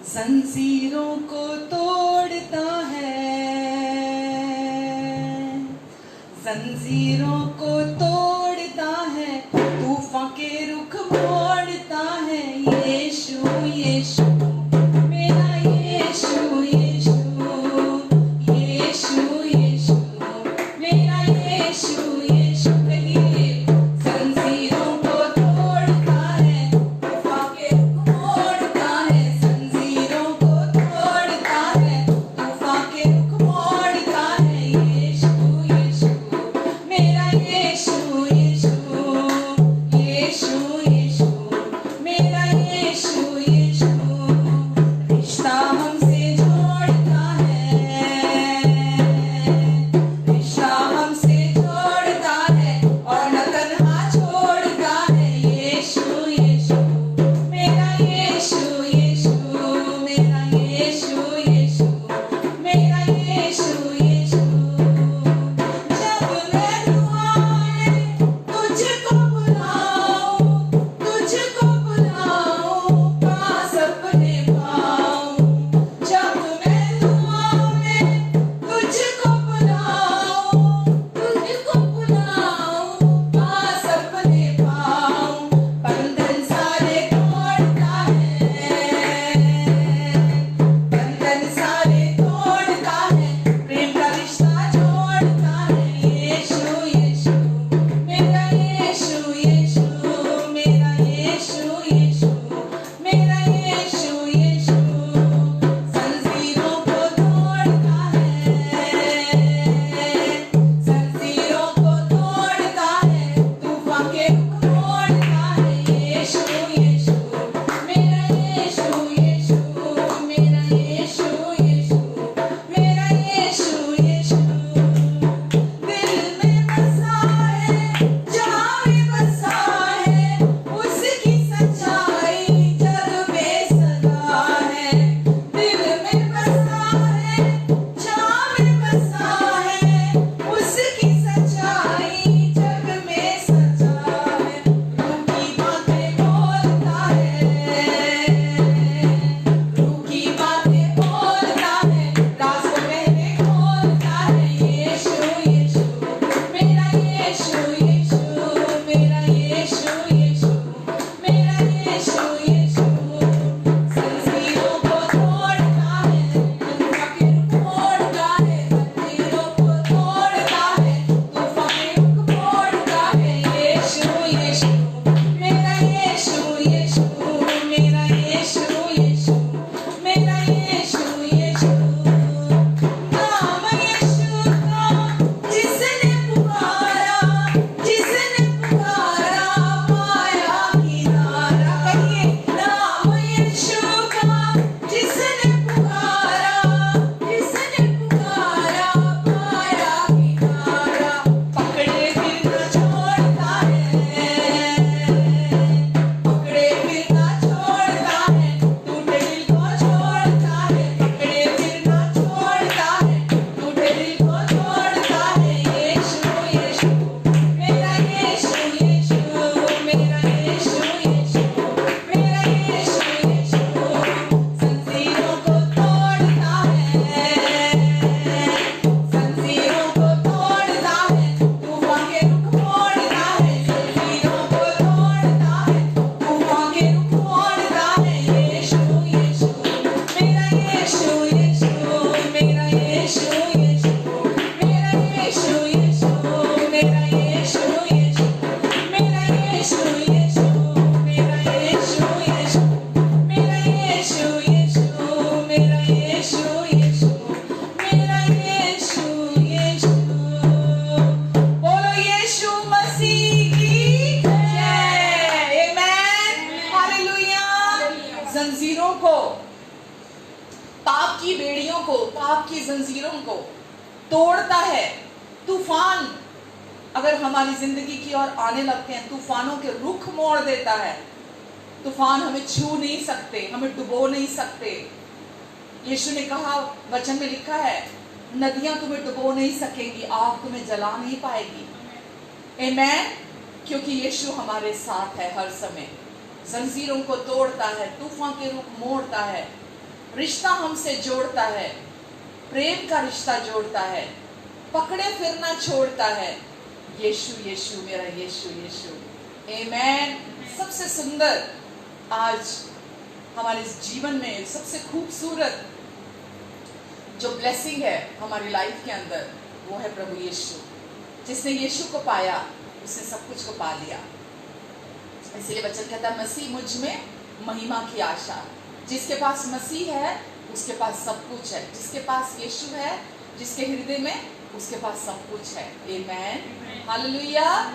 जंजीरों को तोड़ता है, जंजीरों को तोड़ता है, तूफान के रुख मोड़ता है। यीशु यीशु मेरा यीशु, यीशु यीशु यीशु मेरा यीशु, यीशु कहिए। जंजीरों को तोड़ता है, तूफान के रुख मोड़ता है। जंजीरों को तोड़ता है, तूफान के रुख मोड़ता है। यीशु यीशु मेरा यीशु, यीशु यीशु यीशु मेरा यीशु, यीशु रिश्ता हमसे जोड़ता है, रिश्ता हमसे जोड़ता है और न तन्हा छोड़ता है। यीशु यीशु मेरा यीशु, यीशु मेरा यीशु, यीशु मेरा यीशु, यीशु जब मैं दुआ में तुझको बुलाऊं, तुझको बुलाऊं, पास अपने पाऊं। जब मैं दुआ में तुझको बुलाऊं, तुझको बुलाऊं, पास अपने पाऊं। बंधन सारे तोड़ता है, बंधन सारे तोड़ता है, प्रेम का रिश्ता जोड़ता है। यीशु यीशु मेरा यीशु, यीशु मेरा यीशु, यीशु मेरा यीशु, यीशु जंजीरों को तोड़ता है, जंजीरों को तोड़ता है, तूफान के रुख मोड़ता है। यीशु यीशु मेरा यीशु, यीशु मेरा यीशु, यीशु मेरा यीशु, यीशु दिल में बसा है, जहाँ भी बसा है, उसकी सच्चाई जग में सदा है। दिल में बसा है, जहाँ भी बसा है, उसकी सच्चाई जग में सजा है। रूह की बातें बोलता है, रूह की बातें बोलता है, राज को पहले खोलता है। यीशु यीशु मेरा यीशु, यीशु मेरा यीशु, यीशु मेरा यीशु, यीशु जंजीरों को तोड़ता है, तूफान के रुख मोड़ता है। जंजीरों को तोड़ता है, तूफान के रुख मोड़ता है। यीशु यीशु मेरा यीशु, यीशु मेरा यीशु, यीशु मेरा यीशु, यीशु नाम यीशु का जिसने पुकारा, जिसने पुकारा पाया किनारा। कहिए नाम यीशु का जिसने पुकारा, जिसने पुकारा पाया किनारा। पकड़े फिर न छोड़ता है, पकड़े फिर न छोड़ता है, टूटे दिल को छोड़ता है। पकड़े फिर न छोड़ता है, टूटे दिल को छोड़ता है। यीशु यीशु मेरा यीशु, यीशु मेरा यीशु, यीशु मेरा यीशु, यीशु जंजीरों को तोड़ता है, जंजीरों को तोड़ता है, तूफान के रुख मोड़ता है। जंजीरों को तोड़ता है, तूफान के रुख मोड़ता है। यीशु यीशु मेरा यीशु, यीशु मेरा यीशु, यीशु मेरा यीशु, यीशु मेरा यीशु, यीशु मेरा यीशु, यीशु मेरा यीशु, यीशु मेरा यीशु, यीशु मेरा यीशु, यीशु मेरा यीशु, यीशु बोलो यीशु मसीह की जय। Amen hallelujah. जंजीरों को, पाप की बेड़ियों को, पाप की जंजीरों को तोड़ता है। तूफान अगर हमारी जिंदगी की ओर आने लगते हैं, तूफानों के रुख मोड़ देता है। तूफान हमें छू नहीं सकते, हमें डुबो नहीं सकते। यीशु ने कहा, वचन में लिखा है, नदियां तुम्हें डुबो नहीं सकेंगी, आग तुम्हें जला नहीं पाएगी। आमेन क्योंकि यीशु हमारे साथ है हर समय। जंजीरों को तोड़ता है, तूफान के रुख मोड़ता है। रिश्ता हमसे जोड़ता है, प्रेम का रिश्ता जोड़ता है, पकड़े फिरना छोड़ता है। यीशु यीशु मेरा यीशु यीशु। आमेन। सबसे सुंदर आज हमारे इस जीवन में सबसे खूबसूरत जो ब्लेसिंग है हमारी लाइफ के अंदर, वो है प्रभु यीशु। जिसने यीशु को पाया उसने सब कुछ को पा लिया। इसलिए वचन कहता है मसीह मुझ में महिमा की आशा। जिसके पास मसीह है उसके पास सब कुछ है। जिसके पास यीशु है, जिसके हृदय में, उसके पास सब कुछ है। आमेन। हालेलुया।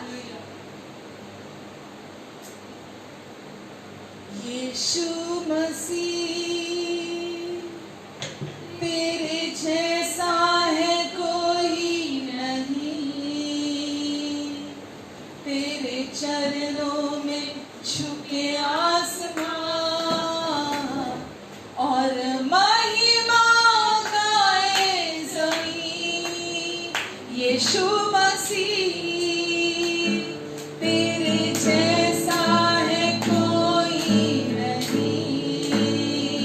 यीशु मसीह तेरे जैसा है कोई नहीं, तेरे चरणों में झुके आसमां और महिमा गाए ज़मीन। यीशु मसीह तेरे जैसा है कोई नहीं,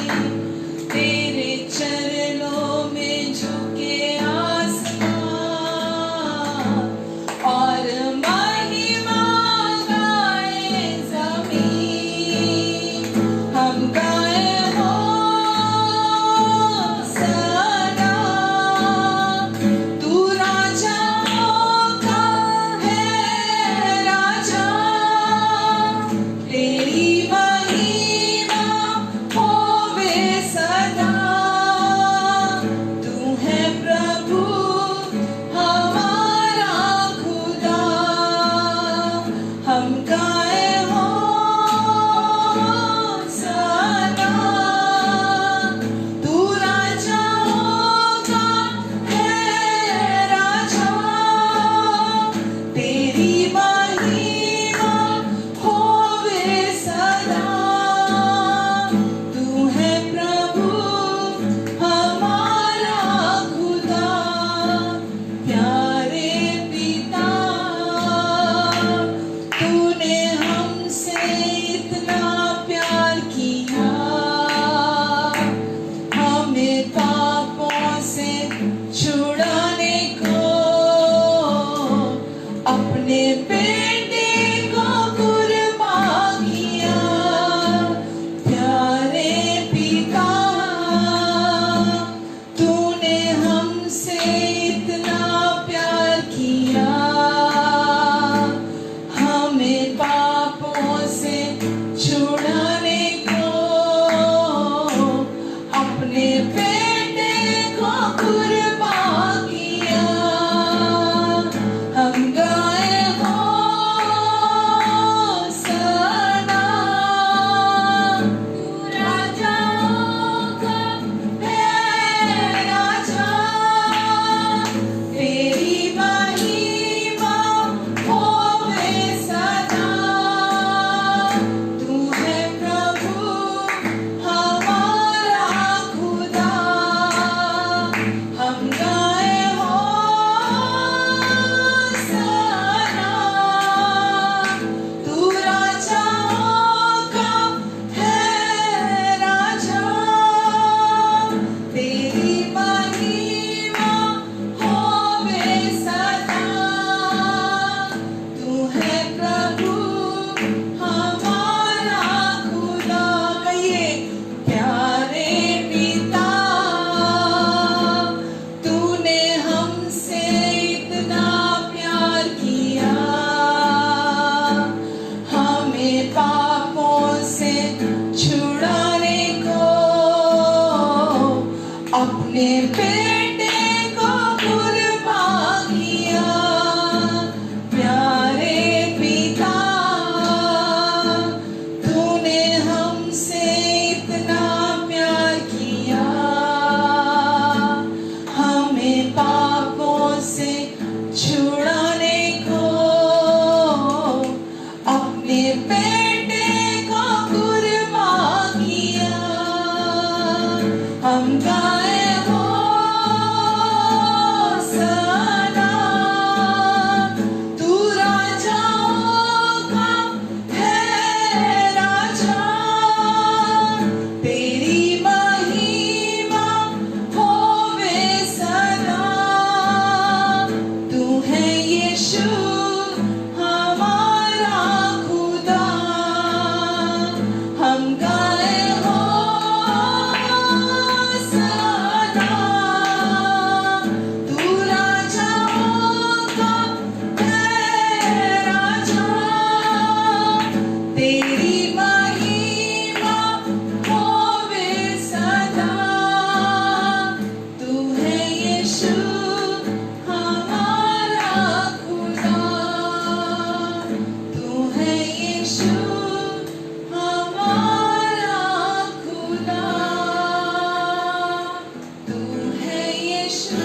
तेरे चरणों में झुके आसमां और महिमा गाए ज़मीन। हम गाए होशाना, तू राजाओं का है राजा, तेरी महिमा होवे सदा। तू है प्रभु हमारा खुदा। हम गाए होशाना, तू राजाओं का है राजा, तेरी महिमा होवे सदा। तू है प्रभु हमारा खुदा। प्यारे पिता, तूने हमसे इतना प्यार किया, हमें पापों से छुड़ाने को अपने बेटे को कुर्बान किया। प्यारे पिता, तूने हमसे इतना प्यार किया, हमें पापों से छुड़ाने को अपने बेटे को कुर्बान किया। हम गाए होशाना, तू राजाओं का है राजा, तेरी महिमा होवे सदा। तू है प्रभु हमारा खुदा। हम गाए होशाना, तू राजाओं का है राजा, तेरी महिमा होवे सदा। तू है प्रभु हमारा खुदा। कहिए प्यारे पिता, तूने हमसे इतना प्यार किया, हमें पापों से छुड़ाने को अपने बेटे को कुर्बान किया। प्यारे पिता, तूने हमसे इतना प्यार किया, हमें पापों से छुड़ाने को अपने बेटे को कुर्बान किया। हम गाए होशाना, तू राजाओं का है राजा, तेरी महिमा यीशु हमारा खुदा, तू है यीशु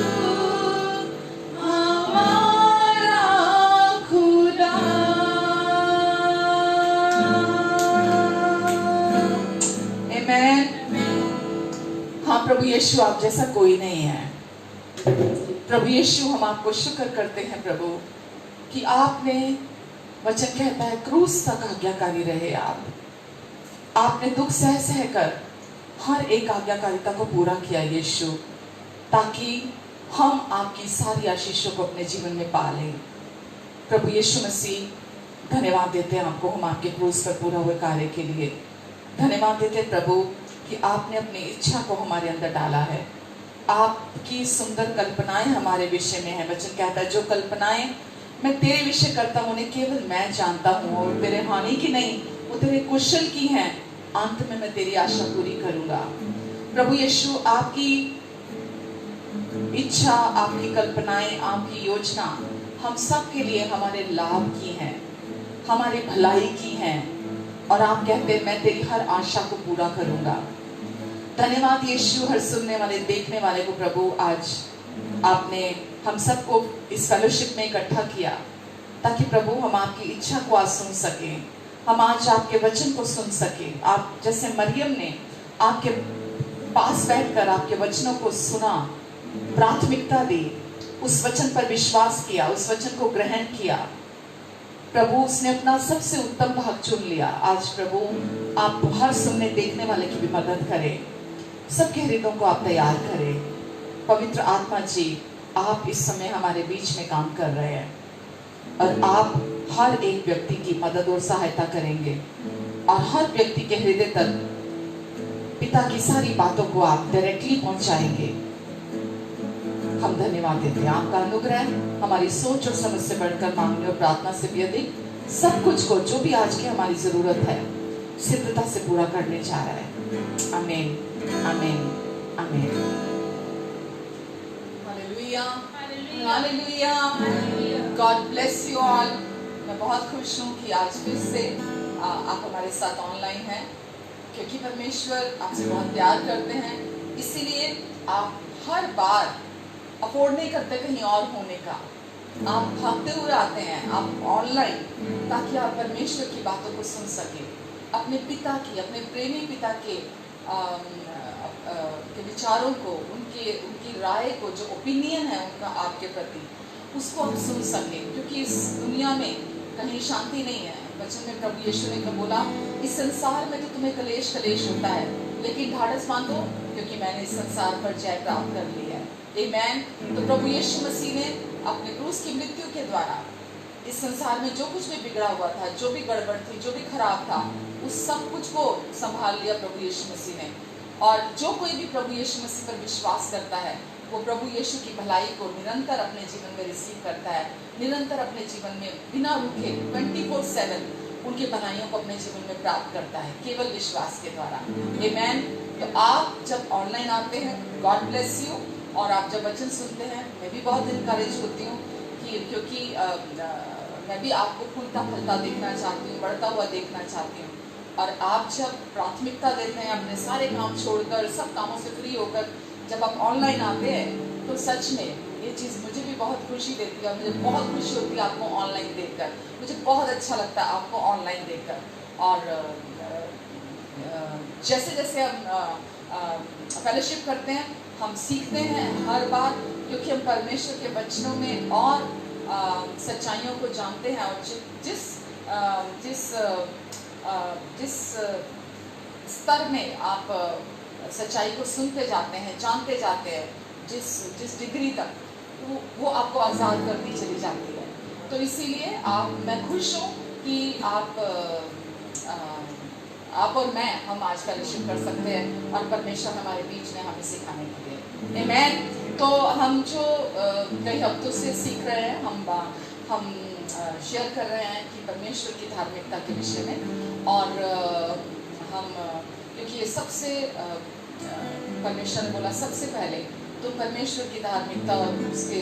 हमारा खुदा। आमीन। हाँ प्रभु यीशु, आप जैसा कोई नहीं है। प्रभु यीशु, हम आपको शुक्र करते हैं प्रभु कि आपने, वचन कहता है, क्रूस तक आज्ञाकारी रहे। आपने दुख सह सह कर हर एक आज्ञाकारिता को पूरा किया यीशु, ताकि हम आपकी सारी आशीषों को अपने जीवन में पा लें। प्रभु यीशु मसीह, धन्यवाद देते हैं आपको हम आपके क्रूस पर पूरा हुए कार्य के लिए। धन्यवाद देते हैं प्रभु कि आपने अपनी इच्छा को हमारे अंदर डाला है। आपकी सुंदर कल्पनाएं हमारे विषय में है। वचन कहता है, जो कल्पनाएं मैं तेरे विषय करता हूँ उन्हें केवल मैं जानता हूँ, और तेरे हानि की नहीं, वो तेरे कुशल की हैं। अंत में मैं तेरी आशा पूरी करूंगा। प्रभु यीशु, आपकी इच्छा, आपकी कल्पनाएं, आपकी योजना हम सब के लिए हमारे लाभ की हैं, हमारी भलाई की हैं, और आप कहते हैं मैं तेरी हर आशा को पूरा करूंगा। धन्यवाद यीशु, हर सुनने वाले, देखने वाले को प्रभु आज आपने हम सबको इस फेलोशिप में इकट्ठा किया, ताकि प्रभु हम आपकी इच्छा को आज सुन सकें, हम आज आपके वचन को सुन सकें। आप जैसे मरियम ने आपके पास बैठकर आपके वचनों को सुना, प्राथमिकता दी, उस वचन पर विश्वास किया, उस वचन को ग्रहण किया। प्रभु उसने अपना सबसे उत्तम भाग चुन लिया। आज प्रभु आप हर सुनने देखने वाले की भी मदद करें, सबके हृदयों को आप तैयार करें। पवित्र आत्मा जी, आप इस समय हमारे बीच में काम कर रहे हैं, और आप हर एक व्यक्ति की मदद और सहायता करेंगे, और हर व्यक्ति के हृदय तक पिता की सारी बातों को आप डायरेक्टली पहुंचाएंगे। हम धन्यवाद देते हैं। आपका अनुग्रह हमारी सोच और समझ से बढ़कर, मांगने और प्रार्थना से भी अधिक, सब कुछ को जो भी आज की हमारी जरूरत है सिद्धता से पूरा करने जा रहा है। आमीन, आमीन, आमीन। Hallelujah, hallelujah. God bless you all. मैं बहुत खुश हूँ कि आज फिर से आप हमारे साथ ऑनलाइन हैं, क्योंकि परमेश्वर आपसे बहुत प्यार करते हैं। इसीलिए आप हर बार अफोर्ड नहीं करते कहीं और होने का, आप भागते हुए आते हैं आप ऑनलाइन, ताकि आप परमेश्वर की बातों को सुन सके, अपने पिता की, अपने प्रेमी पिता के विचारों को, उनकी राय को, जो ओपिनियन है उनका आपके प्रति, उसको आप सुन सके। क्योंकि इस दुनिया में कहीं शांति नहीं है। वचन में प्रभु यीशु ने बोला, इस संसार में तो तुम्हें कलेश कलेश होता है, लेकिन ढाढ़स बांधो, क्योंकि मैंने इस संसार पर जय प्राप्त कर ली है। आमीन। तो प्रभु यीशु मसीह ने अपने क्रूस की मृत्यु के द्वारा इस संसार में जो कुछ भी बिगड़ा हुआ था, जो भी गड़बड़ थी, जो भी खराब था, उस सब कुछ को संभाल लिया प्रभु यीशु मसीह ने। और जो कोई भी प्रभु यीशु मसीह पर विश्वास करता है, वो प्रभु यीशु की भलाई को निरंतर अपने जीवन में रिसीव करता है, निरंतर अपने जीवन में बिना रुके 24/7 उनकी भलाइयों को अपने जीवन में प्राप्त करता है, केवल विश्वास के द्वारा। आमीन। तो आप जब ऑनलाइन आते हैं, गॉड ब्लेस यू, और आप जब वचन सुनते हैं, मैं भी बहुत इनकरेज होती हूँ, क्योंकि मैं भी आपको फूलता फलता देखना चाहती हूँ, बढ़ता हुआ देखना चाहती हूँ। और आप जब प्राथमिकता देते हैं, अपने सारे काम छोड़कर, सब कामों से फ्री होकर जब आप ऑनलाइन आते हैं, तो सच में ये चीज़ मुझे भी बहुत खुशी देती है, और मुझे बहुत खुशी होती है आपको ऑनलाइन देखकर। मुझे बहुत अच्छा लगता है आपको ऑनलाइन देखकर। और जैसे जैसे हम फेलोशिप करते हैं, हम सीखते हैं हर बार, क्योंकि हम परमेश्वर के वचनों में और सच्चाइयों को जानते हैं। और जिस स्तर में आप सच्चाई को सुनते जाते हैं, जानते जाते हैं, जिस डिग्री तक, वो आपको आज़ाद करती चली जाती है। तो इसीलिए मैं खुश हूँ कि आप और मैं, हम आज फेलोशिप कर सकते हैं, और परमेश्वर हमारे बीच में हमें सिखाने के लिए। आमीन। तो हम जो कई हफ्तों से सीख रहे हैं, हम शेयर कर रहे हैं कि परमेश्वर की धार्मिकता के विषय में, और हम, क्योंकि ये सबसे परमेश्वर ने बोला सबसे पहले तो परमेश्वर की धार्मिकता और उसके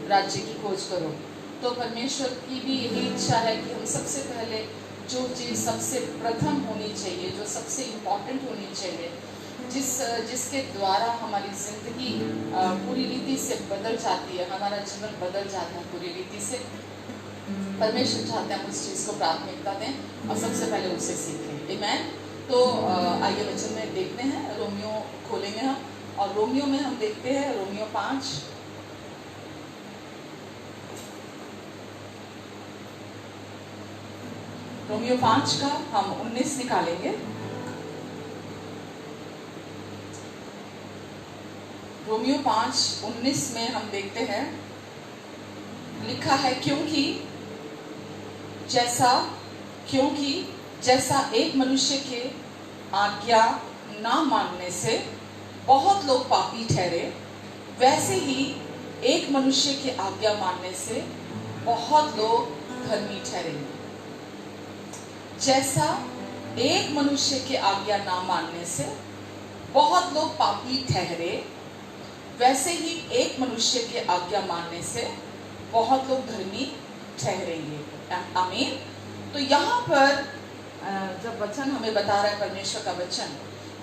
राज्य की खोज करो। तो परमेश्वर की भी यही इच्छा है कि हम सबसे पहले जो चीज़ सबसे प्रथम होनी चाहिए, जो सबसे इम्पोर्टेंट होनी चाहिए, जिसके द्वारा हमारी ज़िंदगी पूरी रीति से बदल जाती है, हमारा जीवन बदल जाता है पूरी रीति से। परमेश्वर चाहते हैं हम उस चीज़ को प्राथमिकता दें और सबसे पहले उसे सीखें। आमीन। तो आइए वचन में देखते हैं, रोमियो खोलेंगे हम, और रोमियो में हम देखते हैं रोमियो 5 रोमियो 5 का हम 19 निकालेंगे। रोमियो 5:19 में हम देखते हैं, लिखा है क्योंकि जैसा एक मनुष्य के आज्ञा ना मानने से बहुत लोग पापी ठहरे, वैसे ही एक मनुष्य के आज्ञा मानने से बहुत लोग धर्मी ठहरेंगे। जैसा एक मनुष्य के आज्ञा ना मानने से बहुत लोग पापी ठहरे, वैसे ही एक मनुष्य के आज्ञा मानने से बहुत लोग धर्मी ठहरेंगे। आमीन। तो यहाँ पर जब वचन हमें बता रहा है, परमेश्वर का वचन,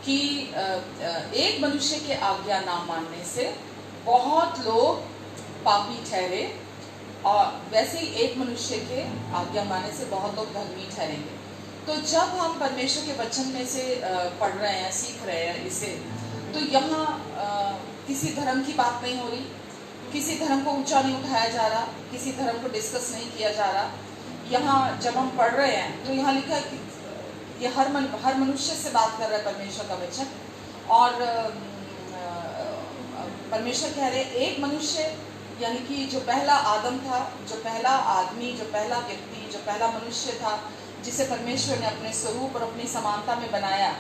कि एक मनुष्य के आज्ञा ना मानने से बहुत लोग पापी ठहरे, और वैसे ही एक मनुष्य के आज्ञा मानने से बहुत लोग धर्मी ठहरेंगे। तो जब हम परमेश्वर के वचन में से पढ़ रहे हैं, सीख रहे हैं इसे, तो यहाँ किसी धर्म की बात नहीं हो रही, किसी धर्म को ऊंचा नहीं उठाया जा रहा, किसी धर्म को डिस्कस नहीं किया जा रहा। यहाँ जब हम पढ़ रहे हैं तो यहाँ लिखा है कि ये हर मनुष्य से बात कर रहा है परमेश्वर का वचन, और परमेश्वर कह रहे एक मनुष्य, यानी कि जो पहला आदम था, जो पहला आदमी, जो पहला व्यक्ति, जो पहला मनुष्य था, जिसे परमेश्वर ने अपने स्वरूप और अपनी समानता में बनाया,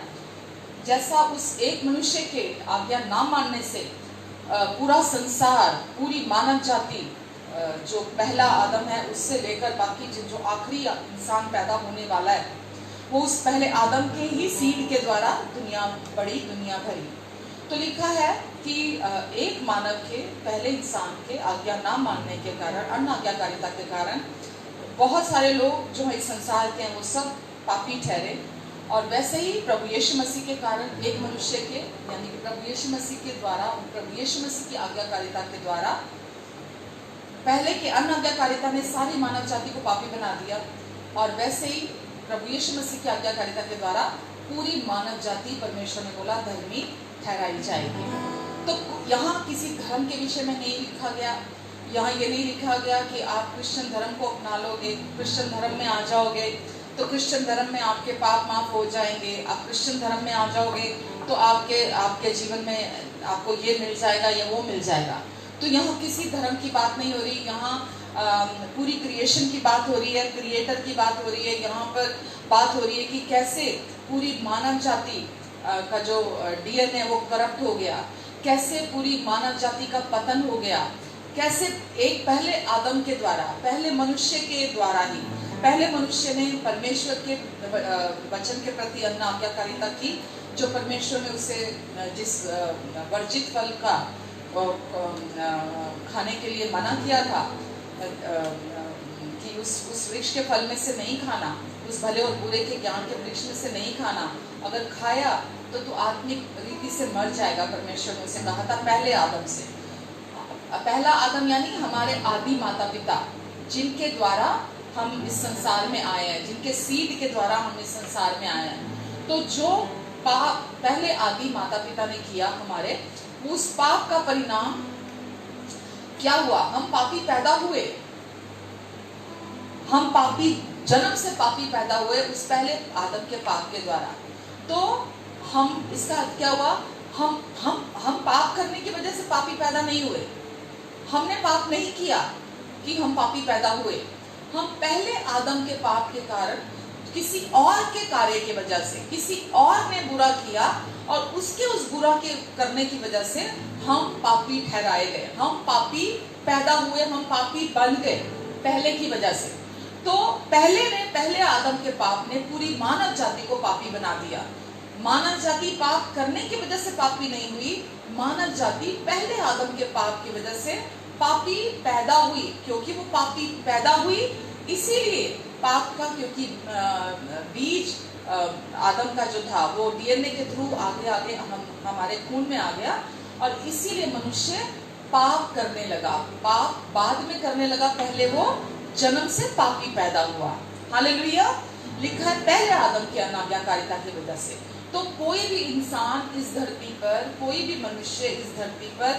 जैसा उस एक मनुष्य के आज्ञा ना मानने से पूरा संसार, पूरी मानव जाति, जो पहला आदम है उससे लेकर बाकी जो आखिरी इंसान पैदा होने वाला है, वो उस पहले आदम के ही सीड के द्वारा दुनिया बढ़ी, दुनिया भरी। तो लिखा है कि एक मानव के, पहले इंसान के आज्ञा ना मानने के कारण, अनाज्ञाकारिता के कारण बहुत सारे लोग जो इस संसार के हैं वो सब पापी ठहरे, और वैसे ही प्रभु यीशु मसीह के कारण एक मनुष्य के, यानी कि प्रभु यीशु मसीह के द्वारा, प्रभु यीशु मसीह की आज्ञाकारिता के द्वारा, पहले के अनाज्ञाकारिता ने सारी मानव जाति को पापी बना दिया, और वैसे ही प्रभु यीशु मसीह की आज्ञाकारिता के द्वारा पूरी मानव जाति, परमेश्वर ने बोला, धर्मी ठहराई जाएगी। तो यहाँ किसी धर्म के विषय में नहीं लिखा गया, यहाँ ये नहीं लिखा गया कि आप क्रिश्चियन धर्म को अपना लोगे, क्रिश्चियन धर्म में आ जाओगे तो क्रिश्चियन धर्म में आपके पाप माफ हो जाएंगे, आप क्रिश्चियन धर्म में आ जाओगे तो आपके जीवन में आपको ये मिल जाएगा या वो मिल जाएगा। तो यहाँ किसी धर्म की बात नहीं हो रही, यहाँ पूरी क्रिएशन की बात हो रही है, क्रिएटर की बात हो रही है। यहाँ पर बात हो रही है कि कैसे पूरी मानव जाति का जो डीएनए वो करप्ट हो गया, कैसे पूरी मानव जाति का पतन हो गया, कैसे एक पहले आदम के द्वारा, पहले मनुष्य के द्वारा ही, पहले मनुष्य ने परमेश्वर के वचन के प्रति अनाज्ञाकारिता की, जो परमेश्वर ने उसे जिस वर्जित फल का खाने के लिए मना किया था, कि उस वृक्ष के फल में से नहीं खाना, उस भले और बुरे के ज्ञान के वृक्ष में से नहीं खाना, अगर खाया तो तू आत्मिक रीति से मर जाएगा। परमेश्वर ने उसे कहा था पहले आदम से। पहला आदम यानी हमारे आदि माता पिता, जिनके द्वारा हम इस संसार में आए हैं, जिनके सीड के द्वारा हम इस संसार में आए हैं। तो जो पाप पहले आदि माता पिता ने किया हमारे, उस पाप का परिणाम क्या हुआ? हम पापी पैदा हुए, हम पापी, जन्म से पापी पैदा हुए उस पहले आदम के पाप के द्वारा। तो हम, इसका अर्थ क्या हुआ? हम पाप करने की वजह से पापी पैदा नहीं हुए, हमने पाप नहीं किया कि हम पापी पैदा हुए। हम पहले आदम के पाप के कारण, किसी और के कार्य की वजह से, किसी और ने बुरा किया और उसके उस बुरा के करने की वजह से हम पापी ठहराए गए, हम पापी पैदा हुए, हम पापी बन गए पहले की वजह से। तो पहले आदम के पाप ने पूरी मानव जाति को पापी बना दिया। मानव जाति पाप करने की वजह से पापी नहीं हुई, मानव जाति पहले आदम के पाप की वजह से पापी पैदा हुई। क्योंकि वो पापी पैदा हुई, इसीलिए पाप का, क्योंकि बीज आदम का जो था वो डीएनए के थ्रू आगे आगे हमारे खून में आ गया, और इसीलिए मनुष्य पाप करने लगा। पाप बाद में करने लगा, पहले वो जन्म से पापी पैदा हुआ। हालेलुया। लिखा है पहले आदम की अनाज्ञाकारिता की वजह से। तो कोई भी इंसान इस धरती पर, कोई भी मनुष्य इस धरती पर,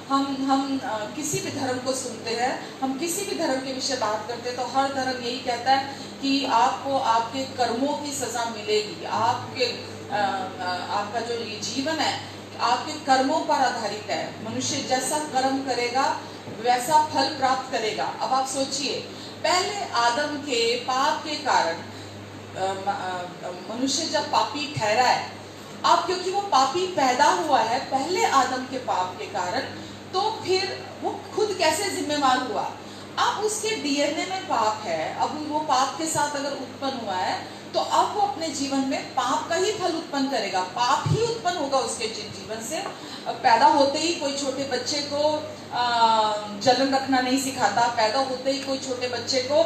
हम किसी भी धर्म को सुनते हैं, हम किसी भी धर्म के विषय बात करते हैं, तो हर धर्म यही कहता है कि आपको आपके कर्मों की सजा मिलेगी। आपका जो ये जीवन है आपके कर्मों पर आधारित है। मनुष्य जैसा कर्म करेगा वैसा फल प्राप्त करेगा। अब आप सोचिए, पहले आदम के पाप के कारण मनुष्य जब पापी ठहरा है, अब क्योंकि वो पापी पैदा हुआ है पहले आदम के पाप के कारण, तो फिर वो खुद कैसे जिम्मेवार हुआ? अब उसके डीएनए में पाप है, अब वो पाप के साथ अगर उत्पन्न हुआ है तो अब वो अपने जीवन में पाप का ही फल उत्पन्न करेगा, पाप ही उत्पन्न होगा उसके जीवन से। पैदा होते ही कोई छोटे बच्चे को जलन रखना नहीं सिखाता, पैदा होते ही कोई छोटे बच्चे को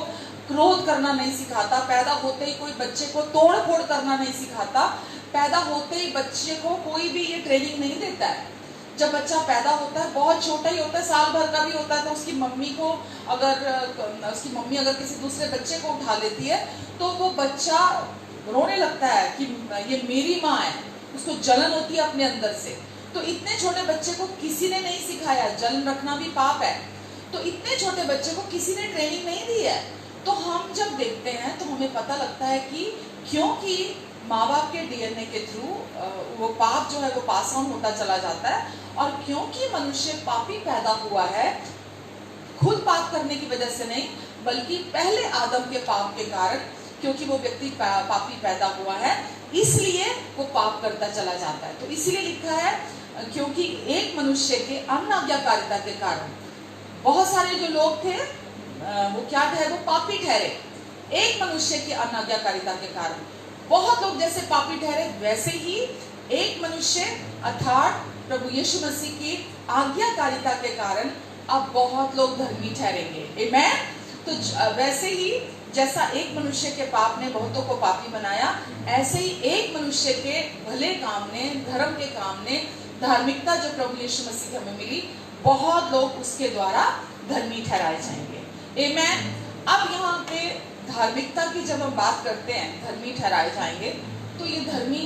क्रोध करना नहीं सिखाता, पैदा होते ही कोई बच्चे को तोड़ फोड़ करना नहीं सिखाता, पैदा होते ही बच्चे को कोई भी ये ट्रेनिंग नहीं देता है। जब बच्चा पैदा होता है बहुत छोटा ही होता है, साल भर का भी होता है, तो उसकी मम्मी अगर किसी दूसरे बच्चे को उठा लेती है तो वो बच्चा रोने लगता है कि ये मेरी माँ है, उसको जलन होती है अपने अंदर से। तो इतने छोटे बच्चे को किसी ने नहीं सिखाया, जलन रखना भी पाप है, तो इतने छोटे बच्चे को किसी ने ट्रेनिंग नहीं दी है। तो हम जब देखते हैं तो हमें पता लगता है कि क्योंकि माँ बाप के डीएनए के थ्रू वो पाप जो है वो पास ऑन होता चला जाता है, और क्योंकि मनुष्य पापी पैदा हुआ है, खुद पाप करने की वजह से नहीं बल्कि पहले आदम के पाप के कारण, क्योंकि वो व्यक्ति पापी पैदा हुआ है इसलिए वो पाप करता चला जाता है। तो इसीलिए लिखा है क्योंकि एक मनुष्य के अनाज्ञाकारिता के कारण बहुत सारे जो लोग थे वो क्या ठहरे, वो पापी ठहरे। एक मनुष्य की अनाज्ञाकारिता के कारण बहुत लोग जैसे पापी ठहरे, वैसे ही एक मनुष्य अर्थात प्रभु यीशु मसीह की आज्ञाकारिता के कारण अब बहुत लोग धर्मी ठहरेंगे। आमेन। तो वैसे ही जैसा एक मनुष्य के पाप ने बहुतों को पापी बनाया, ऐसे ही एक मनुष्य के भले काम ने, धर्म के काम ने, धार्मिकता जो प्रभु यीशु मसीह की हमें मिली, बहुत लोग उसके द्वारा धर्मी ठहराए जाएंगे। आमेन। अब यहाँ पे धार्मिकता की जब हम बात करते हैं, धर्मी ठहराए जाएंगे, तो ये धर्मी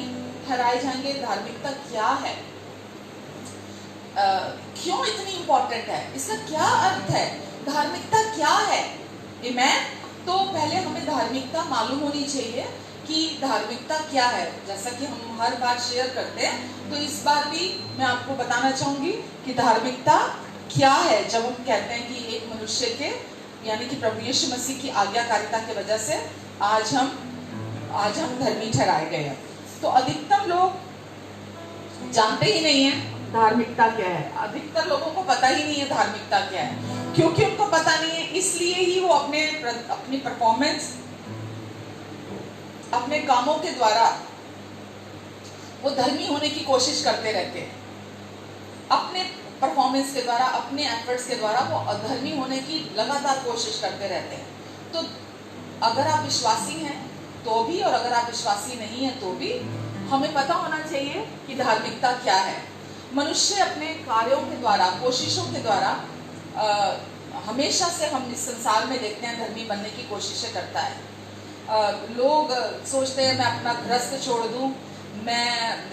ठहराए जाएंगे, धार्मिकता क्या है, क्यों इतनी इंपॉर्टेंट है, इसका क्या अर्थ है, धार्मिकता क्या है? आमेन। तो पहले हमें धार्मिकता मालूम होनी चाहिए कि धार्मिकता क्या है। जैसा कि हम हर बार शेयर करते हैं, तो इस बार भी मैं आपको बताना चाहूंगी कि धार्मिकता क्या है। जब हम कहते हैं कि एक मनुष्य के यानी कि प्रभु यीशु मसीह की आज्ञाकारिता की वजह से आज हम धर्मी ठहराए गए हैं, तो अधिकतर लोग जानते ही नहीं है धार्मिकता क्या है। अधिकतर लोगों को पता ही नहीं है धार्मिकता क्या है। क्योंकि उनको पता नहीं है इसलिए ही वो अपनी परफॉर्मेंस, अपने कामों के द्वारा वो धर्मी होने की कोशिश करते रहते हैं। अपने परफॉर्मेंस के द्वारा, अपने एफर्ट्स के द्वारा वो अधर्मी होने की लगातार कोशिश करते रहते हैं। तो अगर आप विश्वासी हैं तो भी, और अगर आप विश्वासी नहीं हैं तो भी, हमें पता होना चाहिए कि धार्मिकता क्या है। मनुष्य अपने कार्यों के द्वारा, कोशिशों के द्वारा हमेशा से हम इस संसार में देखते हैं धर्मी बनने की कोशिशें करता है। लोग सोचते हैं मैं अपना गृहस्थ छोड़ दूं, मैं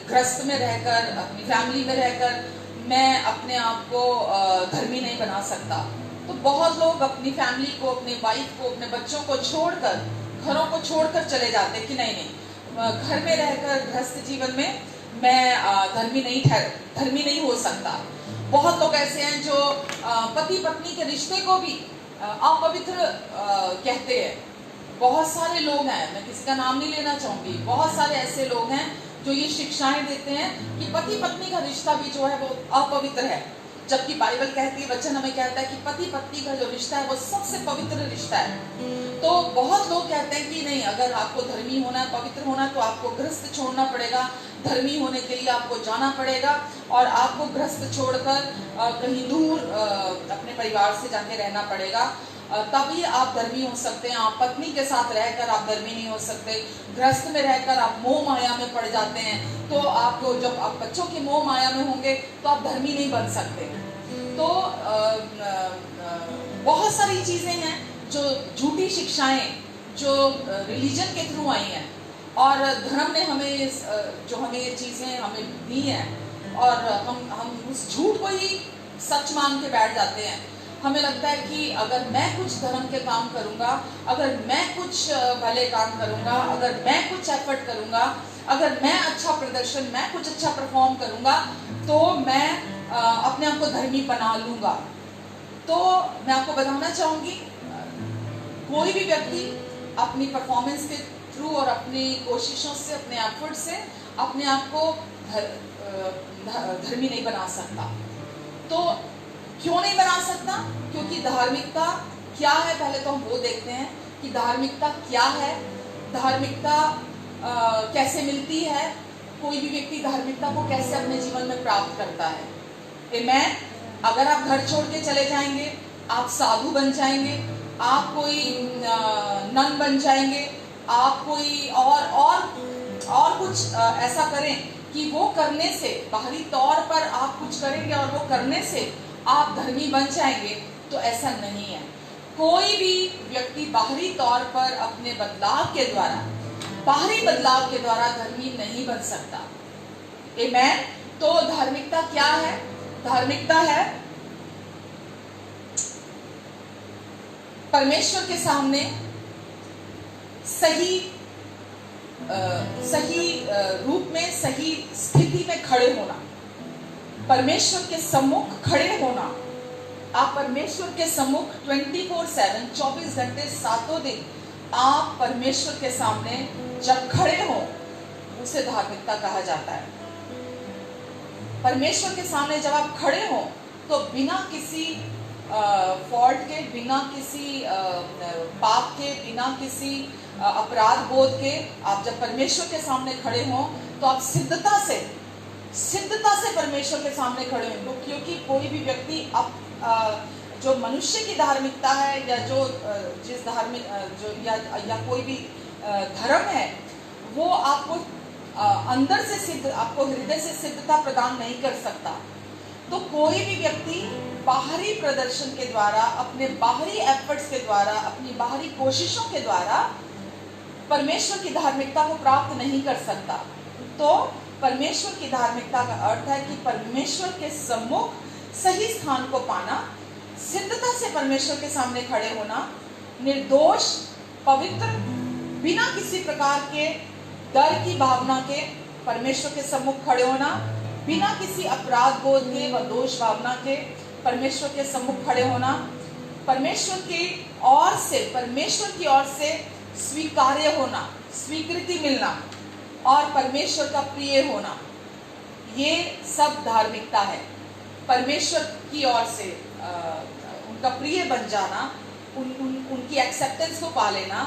गृहस्थ में रहकर, अपनी फैमिली में रहकर मैं अपने आप को धर्मी नहीं बना सकता। तो बहुत लोग अपनी फैमिली को, अपने वाइफ को, अपने बच्चों को छोड़कर, घरों को छोड़कर चले जाते कि नहीं, घर में रहकर गृहस्थ जीवन में मैं धर्मी नहीं हो सकता। बहुत लोग ऐसे हैं जो पति पत्नी के रिश्ते को भी अपवित्र कहते हैं। बहुत सारे लोग हैं, मैं किसी का नाम नहीं लेना चाहूंगी, बहुत सारे ऐसे लोग हैं जो ये शिक्षाएं देते हैं कि पति पत्नी का रिश्ता भी जो है वो अपवित्र है, जबकि बाइबल कहती है, वचन हमें कहता है कि पति पत्नी का जो रिश्ता है वो सबसे पवित्र रिश्ता है। तो बहुत लोग कहते हैं कि नहीं, अगर आपको धर्मी होना है, पवित्र होना है, तो आपको गृहस्थ छोड़ना पड़ेगा, धर्मी होने के लिए आपको जाना पड़ेगा और आपको गृहस्थ छोड़कर कहीं दूर अपने परिवार से जाके रहना पड़ेगा। तभी आप धर्मी हो सकते हैं। आप पत्नी के साथ रहकर आप धर्मी नहीं हो सकते। गृहस्थ में रहकर आप मोह माया में पड़ जाते हैं, तो आपको जब आप बच्चों की मोह माया में होंगे तो आप धर्मी नहीं बन सकते। तो बहुत सारी चीजें हैं जो झूठी शिक्षाएं जो रिलीजन के थ्रू आई हैं, और धर्म ने हमें जो हमें ये चीजें हमें दी हैं, और हम उस झूठ को ही सच मान के बैठ जाते हैं। हमें लगता है कि अगर मैं कुछ धर्म के काम करूंगा, अगर मैं कुछ भले काम करूंगा, अगर मैं कुछ एफर्ट करूंगा, अगर मैं अच्छा प्रदर्शन, मैं कुछ अच्छा परफॉर्म करूंगा, तो मैं अपने आप को धर्मी बना लूंगा। तो मैं आपको बताना चाहूंगी, कोई भी व्यक्ति अपनी परफॉर्मेंस के थ्रू और अपनी कोशिशों से, अपने एफर्ट से अपने आप को धर्मी नहीं बना सकता। तो क्यों नहीं बना सकता? क्योंकि धार्मिकता क्या है, पहले तो हम वो देखते हैं कि धार्मिकता क्या है, धार्मिकता कैसे मिलती है, कोई भी व्यक्ति धार्मिकता को कैसे अपने जीवन में प्राप्त करता है। आमेन। अगर आप घर छोड़ के चले जाएंगे, आप साधु बन जाएंगे, आप कोई नन बन जाएंगे, आप कोई और कुछ ऐसा करें कि वो करने से, बाहरी तौर पर आप कुछ करेंगे और वो करने से आप धर्मी बन जाएंगे, तो ऐसा नहीं है। कोई भी व्यक्ति बाहरी तौर पर अपने बदलाव के द्वारा, बाहरी बदलाव के द्वारा धर्मी नहीं बन सकता। आमेन। तो धार्मिकता क्या है? धार्मिकता है परमेश्वर के सामने सही रूप में, सही स्थिति में खड़े होना, परमेश्वर के सम्मुख खड़े होना। आप परमेश्वर के सम्मुख 24/7, 24 घंटे 7 दिन आप परमेश्वर के सामने जब खड़े हो, उसे धार्मिकता कहा जाता है। परमेश्वर के सामने जब आप खड़े हो, तो बिना किसी फॉल्ट के, बिना किसी पाप के, बिना किसी अपराध बोध के, आप जब परमेश्वर के सामने खड़े हो, तो आप सिद्धता से परमेश्वर के सामने खड़े हो। क्योंकि कोई भी व्यक्ति जो मनुष्य की धार्मिकता है, या जो जिस धार्मिक जो या कोई भी धर्म है, वो आपको अंदर से सिद्ध, आपको हृदय से सिद्धता प्रदान नहीं कर सकता। तो कोई भी व्यक्ति बाहरी प्रदर्शन के द्वारा, अपने बाहरी एफर्ट्स के द्वारा, अपनी बाहरी कोशिशों के द्वारा परमेश्वर की धार्मिकता को प्राप्त नहीं कर सकता। तो परमेश्वर की धार्मिकता का अर्थ है कि परमेश्वर के सम्मुख सही स्थान को पाना, सिद्धता से परमेश्वर के सामने खड़े होना, निर्दोष, पवित्र, बिना किसी प्रकार के डर की भावना के परमेश्वर के सम्मुख खड़े होना, बिना किसी अपराध बोध के व दोष भावना के परमेश्वर के सम्मुख खड़े होना, परमेश्वर की ओर से स्वीकार्य होना, स्वीकृति मिलना, और परमेश्वर का प्रिय होना, ये सब धार्मिकता है। परमेश्वर की ओर से उनका प्रिय बन जाना, उनकी एक्सेप्टेंस को पा लेना,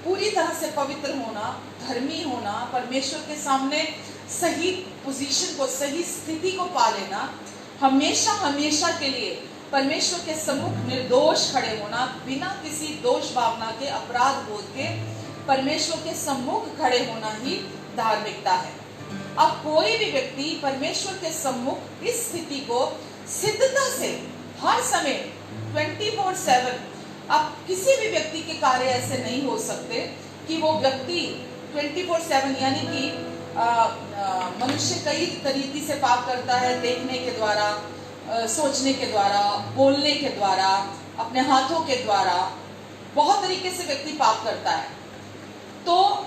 पूरी तरह से पवित्र होना, धर्मी होना, परमेश्वर के सामने सही पोजीशन को, सही स्थिति को पा लेना, हमेशा के लिए परमेश्वर के सम्मुख निर्दोष खड़े होना, बिना किसी दोष भावना के, अपराध बोध के परमेश्वर के सम्मुख खड़े होना ही धार्मिकता है। अब कोई भी व्यक्ति परमेश्वर के सम्मुख इस स्थिति को सिद्धता से हर समय 24/7, अब किसी भी व्यक्ति के कार्य ऐसे नहीं हो सकते कि वो व्यक्ति 24/7, यानी कि मनुष्य कई तरीके से पाप करता है, देखने के द्वारा, सोचने के द्वारा, बोलने के द्वारा, अपने हाथों के द्वारा, बहुत तरीके से व्यक्ति पाप करता है, तो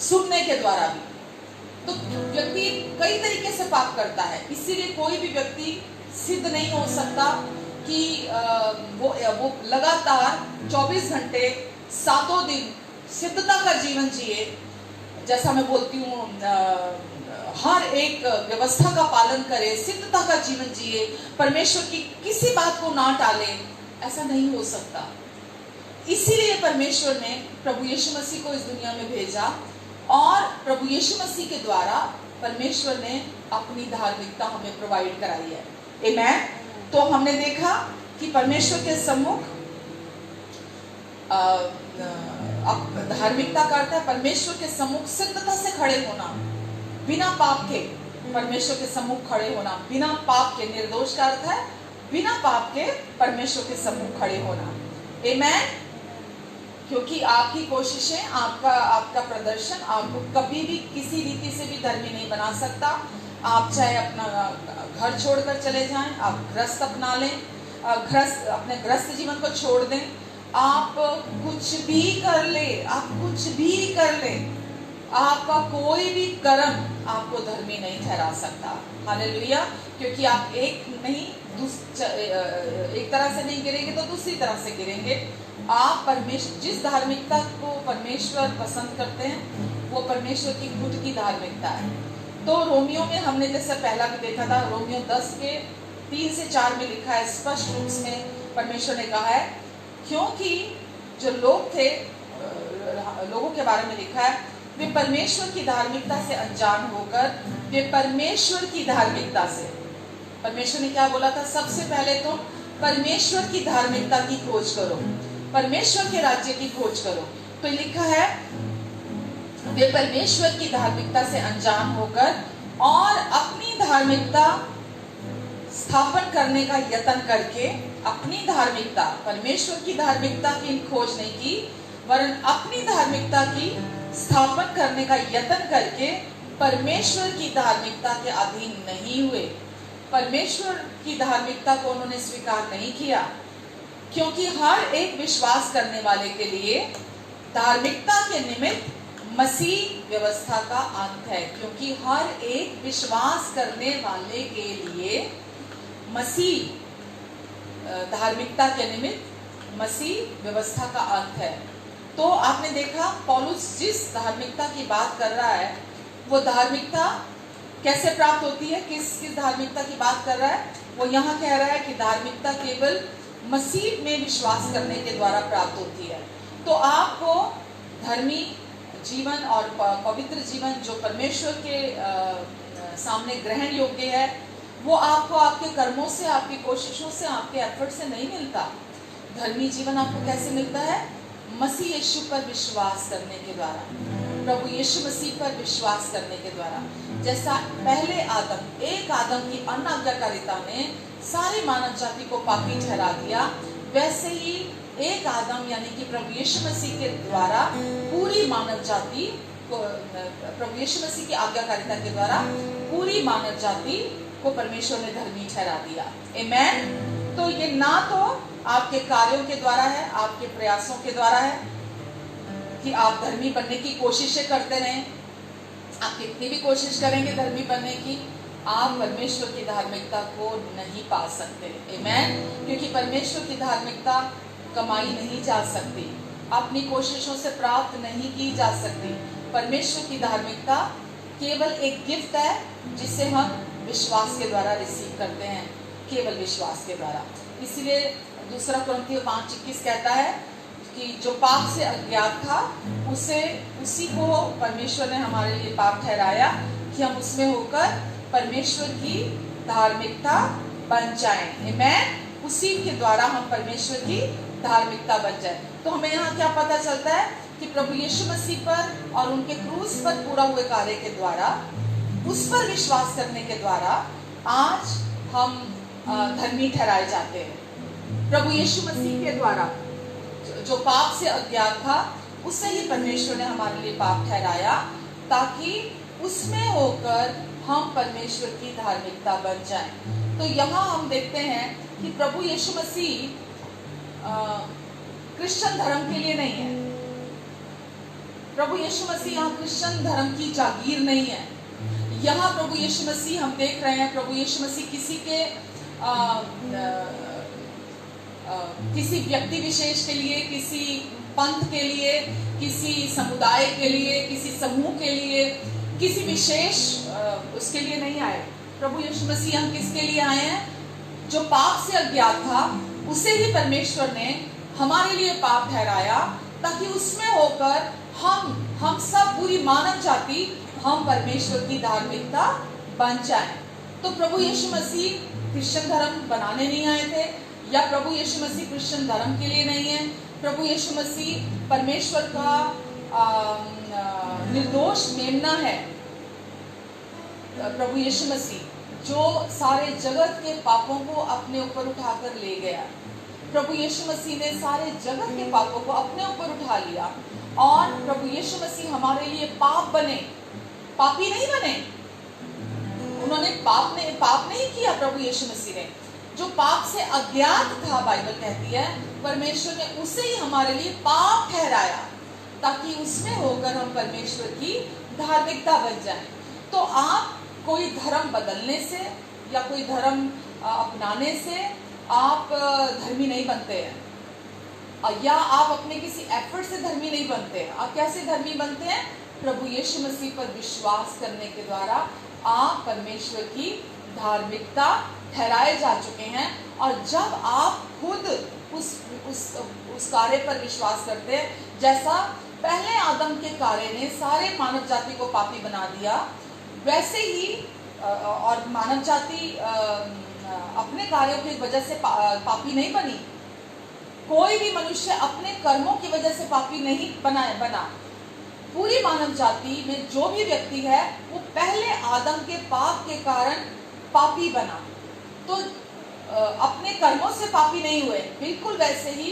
सुनने के द्वारा भी, तो व्यक्ति कई तरीके से पाप करता है। इसीलिए कोई भी व्यक्ति सिद्ध नहीं हो सकता कि वो लगातार 24 घंटे 7 दिन सिद्धता का जीवन जिए। जैसा मैं बोलती हूँ, हर एक व्यवस्था का पालन करे, सिद्धता का जीवन जिए, परमेश्वर की किसी बात को ना टाले, ऐसा नहीं हो सकता। इसीलिए परमेश्वर ने प्रभु यीशु मसीह को इस दुनिया में भेजा, और प्रभु यीशु मसीह के द्वारा परमेश्वर ने अपनी धार्मिकता हमें प्रोवाइड कराई है। आमेन। तो हमने देखा कि परमेश्वर के सम्मुख धार्मिकता का अर्थ है परमेश्वर के सम्मुख सिद्धता से खड़े होना, बिना पाप के परमेश्वर के सम्मुख खड़े होना, बिना पाप के। निर्दोष का अर्थ है बिना पाप के परमेश्वर के सम्मुख खड़े होना। आमेन। क्योंकि आपकी कोशिशें, आपका प्रदर्शन आपको कभी भी किसी रीति से भी धर्मी नहीं बना सकता। आप चाहे अपना घर छोड़कर चले जाएं, आप गृहस्थ अपना लें, अपने गृहस्थ जीवन को छोड़ दें, आप कुछ भी कर ले, आप कुछ भी कर ले, आपका कोई भी कर्म आपको धर्मी नहीं ठहरा सकता। हालेलुया। क्योंकि आप एक तरह से नहीं गिरेंगे तो दूसरी तरह से गिरेंगे। आप परमेश्वर, जिस धार्मिकता को परमेश्वर पसंद करते हैं वो परमेश्वर की खुद की धार्मिकता है। तो रोमियो में हमने जैसे पहला भी देखा था, रोमियो 10 के 3 से 4 में लिखा है, स्पष्ट रूप में परमेश्वर ने कहा है, क्योंकि जो लोग थे, लोगों के बारे में लिखा है, वे परमेश्वर की धार्मिकता से अनजान होकर, वे परमेश्वर की धार्मिकता से, परमेश्वर ने क्या बोला था, सबसे पहले तुम परमेश्वर की धार्मिकता की खोज करो, परमेश्वर के राज्य की खोज करो। तो लिखा है वे परमेश्वर की धार्मिकता से अनजान होकर और अपनी धार्मिकता स्थापन करने का यत्न करके, अपनी धार्मिकता, परमेश्वर की धार्मिकता की खोज नहीं की, वरन अपनी धार्मिकता की स्थापन करने का यत्न करके परमेश्वर की धार्मिकता के अधीन नहीं हुए। परमेश्वर की धार्मिकता को उन्होंने स्वीकार नहीं किया, क्योंकि हर एक विश्वास करने वाले के लिए धार्मिकता के निमित्त मसीह व्यवस्था का अंत है। क्योंकि हर एक विश्वास करने वाले के लिए मसीह, धार्मिकता के निमित्त मसीह व्यवस्था का अंत है। तो आपने देखा पौलुस जिस धार्मिकता की बात कर रहा है, वो धार्मिकता कैसे प्राप्त होती है, किस धार्मिकता की बात कर रहा है, वो यहाँ कह रहा है कि धार्मिकता केवल मसीह में विश्वास करने के द्वारा प्राप्त होती है। तो आपको धर्मी जीवन और पवित्र जीवन जो परमेश्वर के सामने ग्रहण योग्य है, वो आपको आपके कर्मों से, आपकी कोशिशों से, आपके एफर्ट से नहीं मिलता। धर्मी जीवन आपको कैसे मिलता है? मसीह यीशु पर विश्वास करने के द्वारा, प्रभु यीशु मसीह पर विश्वास करने के द्वारा। जैसा पहले आदम, एक आदम की अनाज्ञाकारिता ने सारी मानव जाति को पापी ठहरा दिया, वैसे ही एक आदम यानी कि प्रभु यीशु मसीह के द्वारा पूरी मानव जाति को, प्रभु यीशु मसीह की आज्ञाकारिता के द्वारा पूरी मानव जाति को परमेश्वर ने धर्मी ठहरा दिया। आमेन। तो ये ना तो आपके कार्यों के द्वारा है, आपके प्रयासों के द्वारा है कि आप धर्मी बनने की कोशिशें करते रहें। आप कितनी भी कोशिश करेंगे धर्मी बनने की, आप परमेश्वर की धार्मिकता को नहीं पा सकते। आमेन। क्योंकि परमेश्वर की धार्मिकता कमाई नहीं जा सकती, अपनी कोशिशों से प्राप्त नहीं की जा सकती। परमेश्वर की धार्मिकता केवल एक गिफ्ट है जिसे हम विश्वास के द्वारा रिसीव करते हैं, केवल विश्वास के द्वारा। इसीलिए 2 कुरिन्थियों 5:21 कहता है कि जो पाप से अज्ञात था उसी को परमेश्वर ने हमारे लिए पाप ठहराया कि हम उसमें होकर परमेश्वर की धार्मिकता बन जाएं। आमेन। उसी के द्वारा हम परमेश्वर की धार्मिकता बन जाए। तो हमें यहाँ क्या पता चलता है कि प्रभु यीशु मसीह पर और उनके क्रूस पर पूरा हुए कार्य के द्वारा, उस पर विश्वास करने के द्वारा आज हम धर्मी ठहराए जाते हैं। प्रभु यीशु मसीह के द्वारा जो पाप से अज्ञात था उससे ही परमेश्वर ने हमारे लिए पाप ठहराया, ताकि उसमें होकर हम परमेश्वर की धार्मिकता बन जाएं। तो यहाँ हम देखते हैं कि प्रभु यीशु मसीह क्रिश्चियन धर्म के लिए नहीं है। प्रभु यीशु मसीह यहाँ क्रिश्चियन धर्म की जागीर नहीं है। यहाँ प्रभु यीशु मसीह हम देख रहे हैं, प्रभु यीशु मसीह किसी व्यक्ति विशेष के लिए, किसी पंथ के लिए, किसी समुदाय के लिए, किसी समूह के लिए, किसी विशेष उसके लिए नहीं आए। प्रभु यीशु मसीह हम किसके लिए आए हैं? जो पाप से अज्ञात था उसे ही परमेश्वर ने हमारे लिए पाप ठहराया, ताकि उसमें होकर हम सब पूरी मानव जाति हम परमेश्वर की धार्मिकता बन जाएं। तो प्रभु यीशु मसीह क्रिश्चियन धर्म बनाने नहीं आए थे, या प्रभु यीशु मसीह क्रिश्चियन धर्म के लिए नहीं है, प्रभु यीशु मसीह परमेश्वर का निर्दोष मेमना है। प्रभु यीशु मसीह जो सारे जगत के पापों को अपने ऊपर उठाकर ले गया। प्रभु यीशु मसीह ने सारे जगत के पापों को अपने ऊपर उठा लिया और प्रभु यीशु मसीह हमारे लिए पाप बने, पापी नहीं बने। उन्होंने पाप नहीं किया। प्रभु यीशु मसीह ने जो पाप से अज्ञात था, बाइबल कहती है, परमेश्वर ने उसे ही हमारे लिए पाप ठहराया ताकि उसमें होकर हम परमेश्वर की धार्मिकता बन जाएं। तो आप कोई धर्म बदलने से या कोई धर्म अपनाने से आप धर्मी नहीं बनते हैं, या आप अपने किसी एफर्ट से धर्मी नहीं बनते हैं। आप कैसे धर्मी बनते हैं? प्रभु यीशु मसीह पर विश्वास करने के द्वारा आप परमेश्वर की धार्मिकता ठहराए जा चुके हैं। और जब आप खुद उस कार्य पर विश्वास करते हैं, जैसा पहले आदम के कार्य ने सारे मानव जाति को पापी बना दिया, वैसे ही और मानव जाति अपने कार्यों की वजह से पापी नहीं बनी। कोई भी मनुष्य अपने कर्मों की वजह से पापी नहीं बना। पूरी मानव जाति में जो भी व्यक्ति है वो पहले आदम के पाप के कारण पापी बना, तो अपने कर्मों से पापी नहीं हुए। बिल्कुल वैसे ही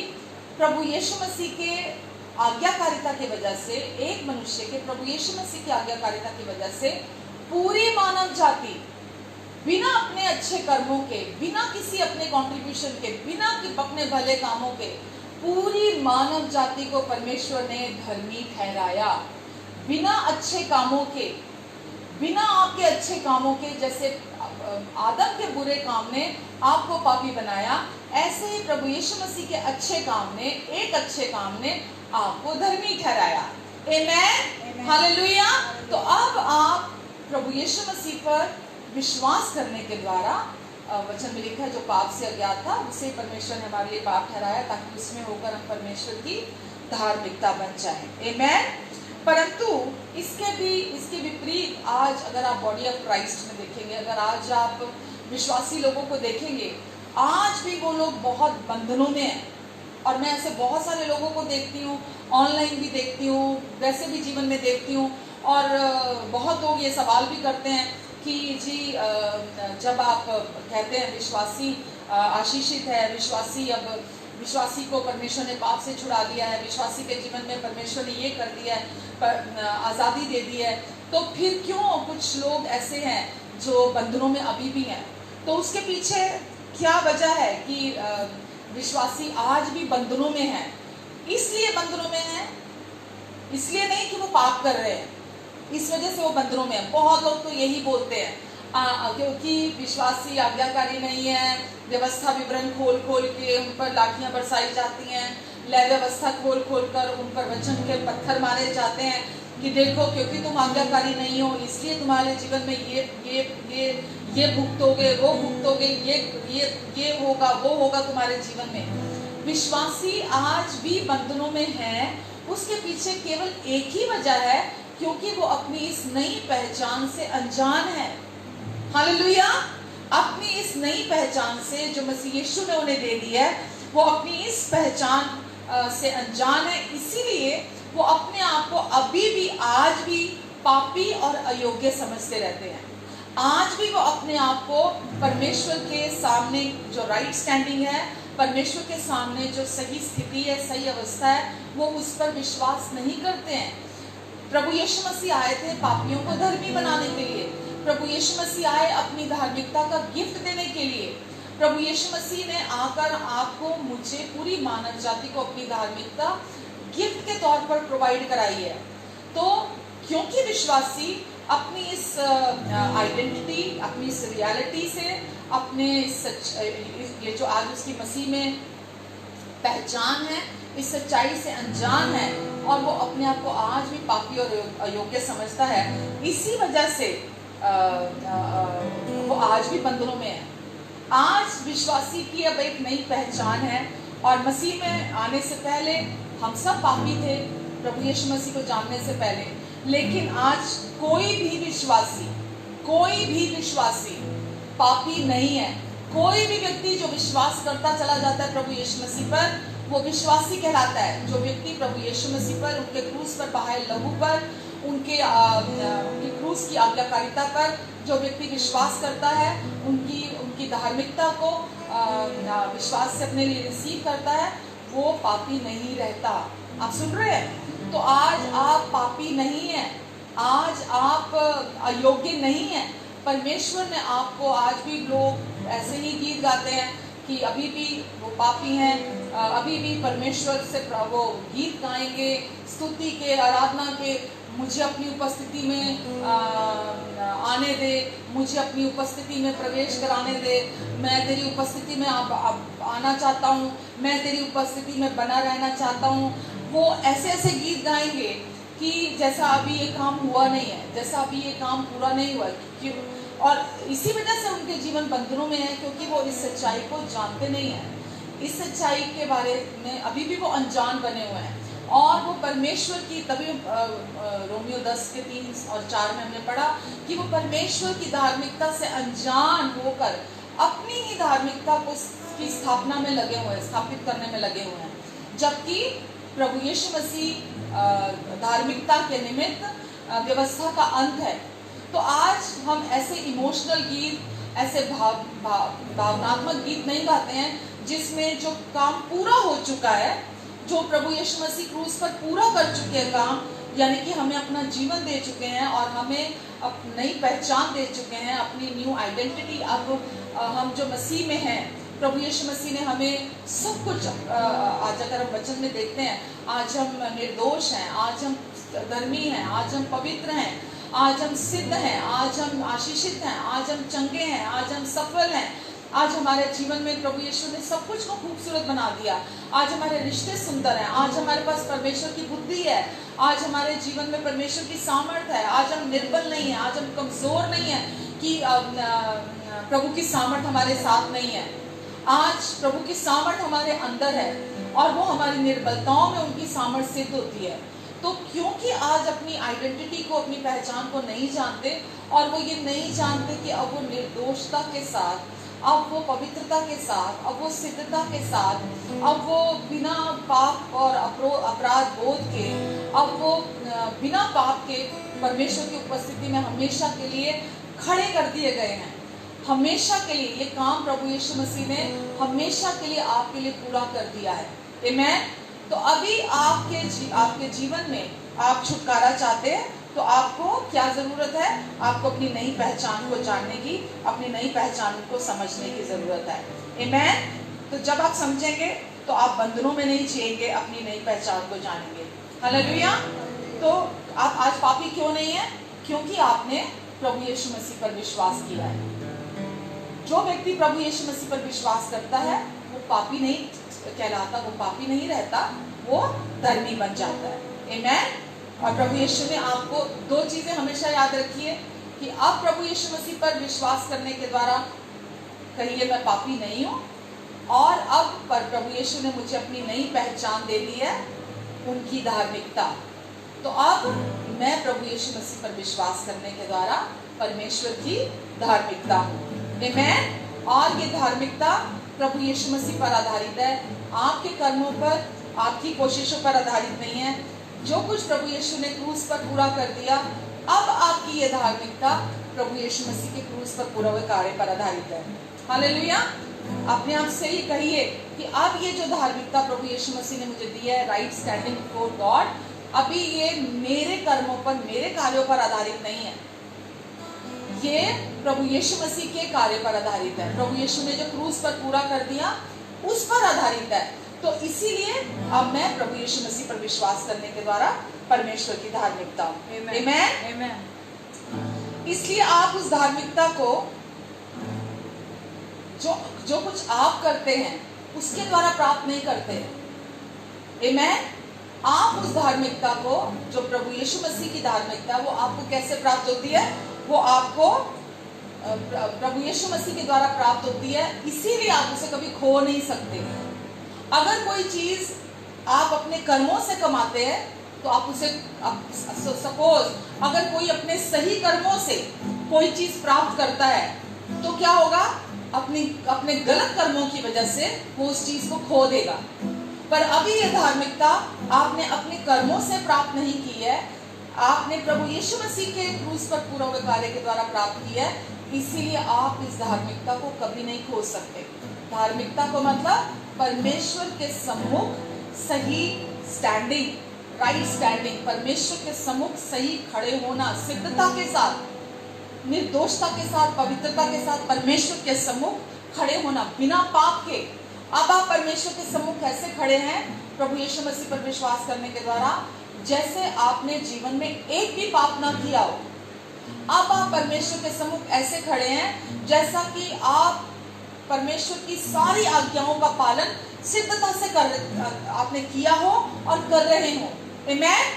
प्रभु यीशु मसीह के आज्ञाकारिता की वजह से, एक मनुष्य के प्रभु यीशु मसीह की आज्ञाकारिता की वजह से पूरी मानव जाति बिना अपने अच्छे कर्मों के, बिना किसी अपने कंट्रीब्यूशन के, बिना अपने भले कामों के, पूरी मानव जाति को परमेश्वर ने धर्मी ठहराया। बिना अच्छे कामों के, बिना आपके अच्छे कामों के, जैसे आदम के बुरे काम ने आपको पापी बनाया, ऐसे ही प्रभु यीशु मसीह के अच्छे काम ने, एक अच्छे काम ने आपको धर्मी ठहराया। आमेन, हालेलुया। तो अब आप प्रभु यीशु मसीह पर विश्वास करने के द्वारा, वचन में लिखा है, जो पाप से अज्ञात था उसे परमेश्वर ने हमारे लिए पाप ठहराया ताकि उसमें होकर हम परमेश्वर की धार्मिकता बन जाएं। आमेन। परंतु इसके विपरीत आज अगर आप बॉडी ऑफ क्राइस्ट में देखेंगे, अगर आज आप विश्वासी लोगों को देखेंगे, आज भी वो लोग बहुत बंधनों में हैं। और मैं ऐसे बहुत सारे लोगों को देखती हूँ, ऑनलाइन भी देखती हूँ, वैसे भी जीवन में देखती हूँ। और बहुत लोग ये सवाल भी करते हैं कि जी जब आप कहते हैं विश्वासी आशीषित है, विश्वासी को परमेश्वर ने पाप से छुड़ा दिया है, विश्वासी के जीवन में परमेश्वर ने ये कर दिया है, आज़ादी दे दी है, तो फिर क्यों कुछ लोग ऐसे हैं जो बंधनों में अभी भी हैं? तो उसके पीछे क्या वजह है कि विश्वासी आज भी बंधनों में हैं? इसलिए बंधनों में हैं, इसलिए नहीं कि वो पाप कर रहे हैं, इस वजह से वो बंधनों में हैं। बहुत लोग तो यही बोलते हैं क्योंकि विश्वासी आज्ञाकारी नहीं है, व्यवस्था विवरण खोल के उन पर लाठियां बरसाई जाती हैं, लय व्यवस्था खोल कर उन पर वचन के पत्थर मारे जाते हैं कि देखो क्योंकि तुम आज्ञाकारी नहीं हो इसलिए तुम्हारे जीवन में ये भुगतोगे, वो भुगतोगे, ये होगा, वो होगा तुम्हारे जीवन में। विश्वासी आज भी बंधनों में है, उसके पीछे केवल एक ही वजह है, क्योंकि वो अपनी इस नई पहचान से अनजान है। हालेलुया। अपनी इस नई पहचान से जो मसीह यीशु ने उन्हें दे दी है, वो अपनी इस पहचान से अनजान है। इसीलिए वो अपने आप को अभी भी आज भी पापी और अयोग्य समझते रहते हैं। आज भी वो अपने आप को परमेश्वर के सामने जो राइट स्टैंडिंग है, परमेश्वर के सामने जो सही स्थिति है, सही अवस्था है, वो उस पर विश्वास नहीं करते हैं। प्रभु यीशु मसीह आए थे पापियों को धर्मी बनाने के लिए। प्रभु यीशु मसीह आए अपनी धार्मिकता का गिफ्ट देने के लिए। प्रभु यीशु मसीह ने आकर आपको, मुझे, पूरी मानव जाति को अपनी धार्मिकता गिफ्ट के तौर पर प्रोवाइड कराई है। तो क्योंकि विश्वासी अपनी इस आइडेंटिटी, अपनी इस रियलिटी से, अपने ये जो आज उसकी मसीह में पहचान है, इस सच्चाई से अनजान है और वो अपने आप को आज भी पापी और अयोग्य समझता है, इसी वजह से वो आज भी बंधनों में है। आज विश्वासी की अब एक नई पहचान है और मसीह में आने से पहले हम सब पापी थे, प्रभु यीशु मसीह को जानने से पहले। लेकिन आज कोई भी विश्वासी पापी नहीं है। कोई भी व्यक्ति जो विश्वास करता चला जाता है प्रभु यीशु मसीह पर, वो विश्वासी कहलाता है। जो व्यक्ति प्रभु यीशु मसीह पर, उनके क्रूस पर बहाए लहू पर, उनके क्रूस की आज्ञाकारिता पर जो व्यक्ति विश्वास करता है, उनकी धार्मिकता को विश्वास से अपने लिए रिसीव करता है, वो पापी नहीं रहता। आप सुन रहे हैं? तो आज आप पापी नहीं हैं, आज आप अयोग्य नहीं हैं। परमेश्वर ने आपको, आज भी लोग ऐसे ही गीत गाते हैं कि अभी भी वो पापी हैं, अभी भी परमेश्वर से वो गीत गाएंगे स्तुति के, आराधना के, मुझे अपनी उपस्थिति में आने दे, मुझे अपनी उपस्थिति में प्रवेश कराने दे, मैं तेरी उपस्थिति में आना चाहता हूँ, मैं तेरी उपस्थिति में बना रहना चाहता हूँ। वो ऐसे ऐसे गीत गाएंगे कि जैसा अभी ये काम हुआ नहीं है, जैसा अभी ये काम पूरा नहीं हुआ। और इसी वजह से उनके जीवन बंधनों में है, क्योंकि वो इस सच्चाई को जानते नहीं हैं। इस सच्चाई के बारे में अभी भी वो अनजान बने हुए हैं। और वो परमेश्वर की, तभी रोमियो 10 के 3 और 4 में हमने पढ़ा कि वो परमेश्वर की धार्मिकता से अनजान होकर अपनी ही धार्मिकता को की स्थापना में लगे हुए हैं, स्थापित करने में लगे हुए हैं। जबकि प्रभु यीशु मसीह धार्मिकता के निमित्त व्यवस्था का अंत है। तो आज हम ऐसे इमोशनल गीत, ऐसे भावनात्मक गीत नहीं गाते हैं जिसमें जो काम पूरा हो चुका है, जो प्रभु यीशु मसीह क्रूस पर पूरा कर चुके हैं काम, यानी कि हमें अपना जीवन दे चुके हैं और हमें नई पहचान दे चुके हैं, अपनी न्यू आइडेंटिटी। अब हम जो मसीह में हैं, प्रभु यीशु मसीह ने हमें सब कुछ, आज अगर हम वचन में देखते हैं, आज हम निर्दोष हैं, आज हम धर्मी हैं, आज हम पवित्र हैं, आज हम सिद्ध हैं, आज हम आशीषित हैं, आज हम चंगे हैं, आज हम सफल हैं। आज हमारे जीवन में प्रभु यीशु ने सब कुछ को खूबसूरत बना दिया। आज हमारे रिश्ते सुंदर हैं, आज हमारे पास परमेश्वर की बुद्धि है, आज हमारे जीवन में परमेश्वर की सामर्थ है। आज हम निर्बल नहीं है, आज हम कमजोर नहीं है कि प्रभु की सामर्थ हमारे साथ नहीं है। आज प्रभु की सामर्थ हमारे अंदर है और वो हमारी निर्बलताओं में उनकी सामर्थ सिद्ध होती है। तो क्योंकि आज अपनी आइडेंटिटी को, अपनी पहचान को नहीं जानते, और वो ये नहीं जानते कि अब वो निर्दोषता के साथ, अब वो पवित्रता के साथ, अब वो सिद्धता के साथ, अब वो बिना पाप और अपराध बोध के, अब वो बिना पाप के परमेश्वर की उपस्थिति में हमेशा के लिए खड़े कर दिए गए हैं। हमेशा के लिए ये काम प्रभु यीशु मसीह ने हमेशा के लिए आपके लिए पूरा कर दिया है। आमीन। तो अभी आपके जीवन में आप छुटकारा चाहते हैं, तो आपको क्या जरूरत है? आपको अपनी नई पहचान को जानने की, अपनी नई पहचान को समझने की जरूरत है। आमीन। तो जब आप समझेंगे तो आप बंधनों में नहीं जिएंगे, अपनी नई पहचान को जानेंगे। हालेलुया। तो आप आज पापी क्यों नहीं है? क्योंकि आपने प्रभु यीशु मसीह पर विश्वास किया है। जो व्यक्ति प्रभु यीशु मसीह पर विश्वास करता है वो पापी नहीं कहलाता, वो पापी नहीं रहता, वो धर्मी बन जाता है। आमीन। और प्रभु यीशु ने आपको दो चीजें हमेशा याद रखिए कि अब प्रभु यीशु मसीह पर विश्वास करने के द्वारा कहिए मैं पापी नहीं हूँ, और अब पर प्रभु यीशु ने मुझे अपनी नई पहचान दे दी है, उनकी धार्मिकता। तो अब मैं प्रभु यीशु मसीह पर विश्वास करने के द्वारा परमेश्वर की धार्मिकता हूँ। आमीन। और ये धार्मिकता प्रभु यीशु मसीह पर आधारित है, आपके कर्मों पर, आपकी कोशिशों पर आधारित नहीं है। जो कुछ प्रभु यीशु ने क्रूस पर पूरा कर दिया, अब आपकी ये धार्मिकता प्रभु यीशु मसीह के क्रूस पर पूरा हुए कार्य पर आधारित है। हालेलुया। अपने आप से ही कहिए कि अब ये जो धार्मिकता प्रभु यीशु मसीह ने मुझे दी है, राइट स्टैंडिंग बिफोर गॉड, अभी ये मेरे कर्मों पर, मेरे कार्यों पर आधारित नहीं है, ये प्रभु यीशु मसीह के कार्य पर आधारित है। प्रभु यीशु ने जो क्रूस पर पूरा कर दिया उस पर आधारित है। तो इसीलिए अब मैं प्रभु यीशु मसीह पर विश्वास करने के द्वारा परमेश्वर की धार्मिकता हूँ। आमीन। इसलिए आप उस धार्मिकता को, जो कुछ आप करते हैं उसके द्वारा प्राप्त नहीं करते। आमीन। आप उस धार्मिकता को, जो प्रभु यीशु मसीह की धार्मिकता, वो आपको कैसे प्राप्त होती है? वो आपको प्रभु यीशु मसीह के द्वारा प्राप्त होती है, इसीलिए आप उसे कभी खो नहीं सकते। अगर कोई चीज आप अपने कर्मों से कमाते हैं तो आप उसे, सपोज अगर कोई अपने सही कर्मों से कोई चीज प्राप्त करता है तो क्या होगा? अपने गलत कर्मों की वजह से वो उस चीज को खो देगा। पर अभी ये धार्मिकता आपने अपने कर्मों से प्राप्त नहीं की है, आपने प्रभु यीशु मसीह के क्रूस पर पूरा हुए कार्य के द्वारा प्राप्त की है। इसीलिए आप इस धार्मिकता को कभी नहीं खो सकते। धार्मिकता को मतलब परमेश्वर के सम्मुख सही स्टैंडिंग, राइट स्टैंडिंग, परमेश्वर के सम्मुख सही खड़े होना, सिद्धता के साथ, निर्दोषता के साथ, पवित्रता के साथ परमेश्वर के सम्मुख खड़े होना बिना पाप के। अब आप परमेश्वर के सम्मुख कैसे खड़े हैं? प्रभु यीशु मसीह पर विश्वास करने के द्वारा। जैसे आपने जीवन में एक भी पाप ना किया हो, अब आप परमेश्वर के सम्मुख ऐसे खड़े हैं जैसा कि आप परमेश्वर की सारी आज्ञाओं का पालन सिद्धता से आपने किया हो और कर रहे हो। आमेन?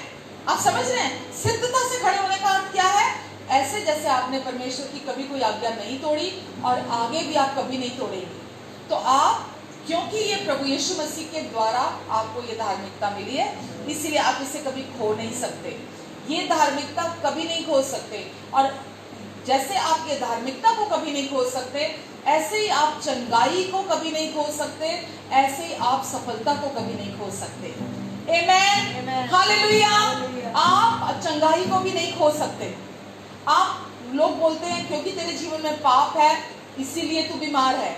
आप समझ रहे हैं? सिद्धता से खड़े होने का अर्थ क्या है? ऐसे जैसे आपने परमेश्वर की कभी कोई आज्ञा नहीं तोड़ी और आगे भी आप कभी नहीं तोड़ेंगे। तो आप, क्योंकि ये प्रभु यीशु मसीह के द्वारा आपको ये धार्मिकता मिली है, इसीलिए आप इसे कभी खो नहीं सकते। ये धार्मिकता कभी नहीं खो सकते। और जैसे आप ये धार्मिकता को कभी नहीं खो सकते, ऐसे ही आप चंगाई को कभी नहीं खो सकते, ऐसे ही आप सफलता को कभी नहीं खो सकते। आमेन, हालेलुया। आप चंगाई को भी नहीं खो सकते। आप लोग बोलते हैं क्योंकि तेरे जीवन में पाप है इसीलिए तू बीमार है,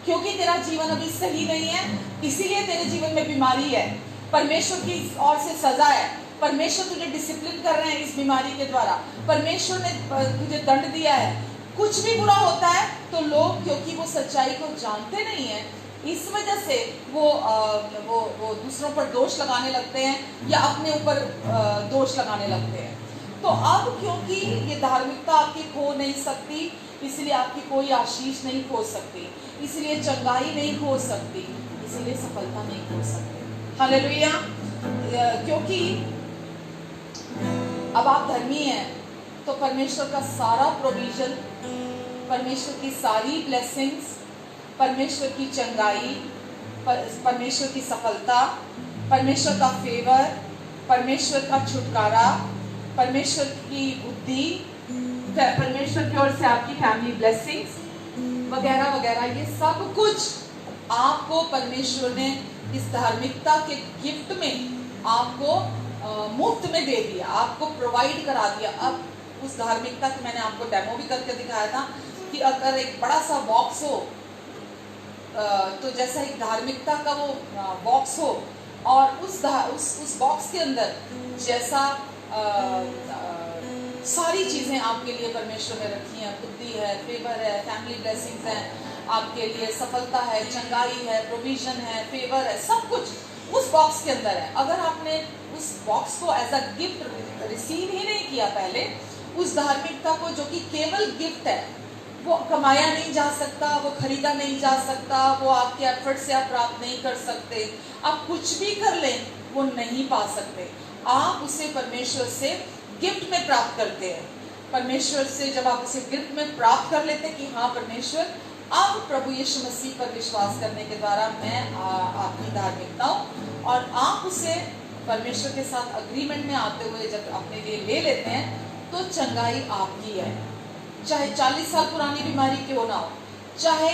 क्योंकि तेरा जीवन अभी सही नहीं है इसीलिए तेरे जीवन में बीमारी है, परमेश्वर की ओर से सजा है, परमेश्वर तुझे डिसिप्लिन कर रहे हैं इस बीमारी के द्वारा, परमेश्वर ने तुझे दंड दिया है। कुछ भी बुरा होता है तो लोग, क्योंकि वो सच्चाई को जानते नहीं है, इस वजह से वो दूसरों पर दोष लगाने लगते हैं या अपने ऊपर दोष लगाने लगते हैं। तो अब क्योंकि ये धार्मिकता आपकी खो नहीं सकती, इसलिए आपकी कोई आशीष नहीं खो सकती, इसलिए चंगाई नहीं खो सकती, इसलिए सफलता नहीं खो सकती। हालेलुया। क्योंकि अब आप धर्मी हैं तो परमेश्वर का सारा प्रोविजन, परमेश्वर की सारी ब्लेसिंग्स, परमेश्वर की चंगाई, परमेश्वर की सफलता, परमेश्वर का फेवर, परमेश्वर का छुटकारा, परमेश्वर की बुद्धि, परमेश्वर की ओर से आपकी फैमिली ब्लेसिंग्स वगैरह वगैरह, ये सब कुछ आपको परमेश्वर ने इस धार्मिकता के गिफ्ट में आपको मुफ्त में दे दिया, आपको प्रोवाइड करा दिया। अब उस धार्मिकता की मैंने आपको डेमो भी करके दिखाया था कि अगर एक बड़ा सा बॉक्स हो, तो जैसा एक धार्मिकता का वो बॉक्स हो और उस बॉक्स के अंदर जैसा सारी चीज़ें आपके लिए परमेश्वर ने रखी हैं, बुद्धि है, फेवर है, फैमिली ब्लेसिंग्स हैं, आपके लिए सफलता है, चंगाई है, प्रोविजन है, फेवर है, सब कुछ उस बॉक्स के अंदर है। अगर आपने उस बॉक्स को एज अ गिफ्ट रिसीव ही नहीं किया पहले, उस धार्मिकता को जो कि केवल गिफ्ट है, वो कमाया नहीं जा सकता, वो खरीदा नहीं जा सकता, वो आपके एफर्ट से आप प्राप्त नहीं कर सकते, आप कुछ भी कर लें वो नहीं पा सकते। आप उसे परमेश्वर से गिफ्ट में प्राप्त करते हैं। परमेश्वर से जब आप उसे गिफ्ट में प्राप्त कर लेते हैं कि हाँ परमेश्वर, अब प्रभु यीशु मसीह पर विश्वास करने के द्वारा मैं आपकी धार्मिकता हूँ, और आप उसे परमेश्वर के साथ अग्रीमेंट में आते हुए जब अपने लिए ले लेते हैं, तो चंगाई आपकी है। चाहे 40 साल पुरानी बीमारी क्यों ना हो, चाहे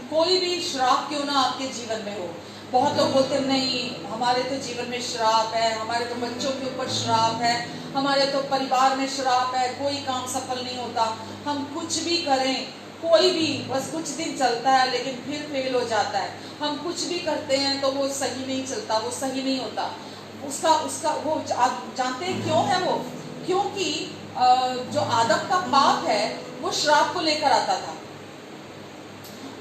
कोई भी श्राप क्यों ना आपके जीवन में हो। बहुत लोग बोलते हैं नहीं, हमारे तो जीवन में श्राप है, हमारे तो बच्चों के ऊपर श्राप है, हमारे तो परिवार में श्राप है, कोई काम सफल नहीं होता, हम कुछ भी करें, कोई भी बस कुछ दिन चलता है लेकिन फिर फेल हो जाता है, हम कुछ भी करते हैं तो वो सही नहीं चलता, वो सही नहीं होता। उसका वो आप जानते हैं क्यों है वो? क्योंकि जो आदम का पाप है वो श्राप को लेकर आता था,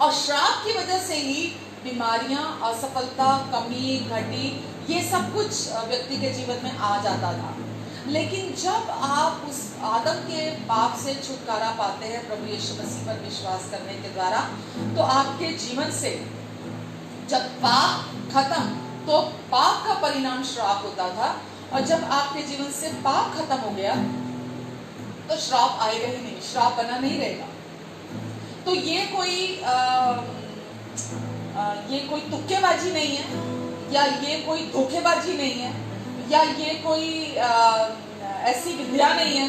और श्राप की वजह से ही बीमारियां, असफलता, कमी, घटी, ये सब कुछ व्यक्ति के जीवन में आ जाता था। लेकिन जब आप उस आदम के पाप से छुटकारा पाते हैं प्रभु यीशु मसीह पर विश्वास करने के द्वारा, तो आपके जीवन से जब पाप खत्म, तो पाप का परिणाम श्राप होता था, और जब आपके जीवन से पाप खत्म हो गया तो श्राप आएगा ही नहीं, श्राप बना नहीं रहेगा। तो ये कोई तुक्केबाजी नहीं है, या ये कोई धोखेबाजी नहीं है, या ये कोई ऐसी विद्या नहीं है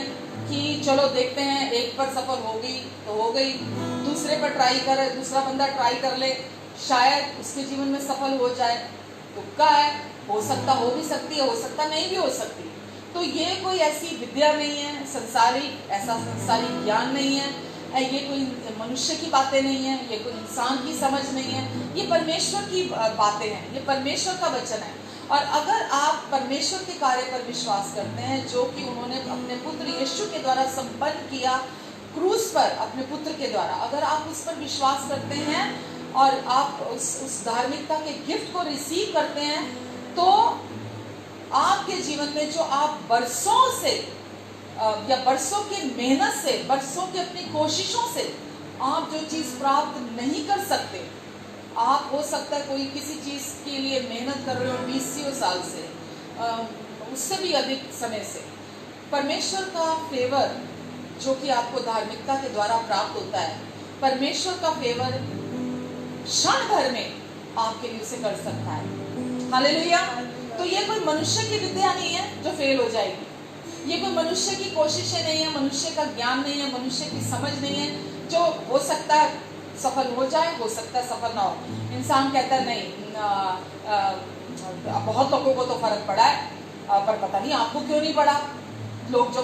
कि चलो देखते हैं, एक पर सफल हो गई तो हो गई, दूसरे पर ट्राई करे, दूसरा बंदा ट्राई कर ले, शायद उसके जीवन में सफल हो जाए। तुक्का है, हो सकता हो भी सकती है, हो सकता नहीं भी हो सकती। तो ये कोई ऐसी विद्या नहीं है, ऐसा संसारिक ज्ञान नहीं है, ये कोई मनुष्य की बातें नहीं है, ये कोई इंसान की समझ नहीं है, ये परमेश्वर की बातें हैं, ये परमेश्वर का वचन है। और अगर आप परमेश्वर के कार्य पर विश्वास करते हैं जो कि उन्होंने अपने पुत्र यीशु के द्वारा संपन्न किया क्रूस पर, अपने पुत्र के द्वारा, अगर आप उस पर विश्वास करते हैं और आप उस धार्मिकता के गिफ्ट को रिसीव करते हैं, तो आपके जीवन में जो आप बरसों से या बरसों की मेहनत से, बरसों की अपनी कोशिशों से आप जो चीज़ प्राप्त नहीं कर सकते, आप हो सकता है कोई किसी चीज़ के लिए मेहनत कर रहे हो 20 साल से, उससे भी अधिक समय से, परमेश्वर का फेवर जो कि आपको धार्मिकता के द्वारा प्राप्त होता है, परमेश्वर का फेवर क्षण भर में आपके लिए उसे कर सकता है। हालेलुया। तो ये कोई मनुष्य की विद्या नहीं है जो फेल हो जाएगी, ये कोई मनुष्य की कोशिशें नहीं है, मनुष्य का ज्ञान नहीं है, मनुष्य की समझ नहीं है, जो हो सकता है सफल हो जाए, हो सकता है सफल ना हो। इंसान कहता है नहीं, बहुत लोगों को तो फर्क पड़ा है, पर पता नहीं आपको क्यों नहीं पड़ा। लोग जो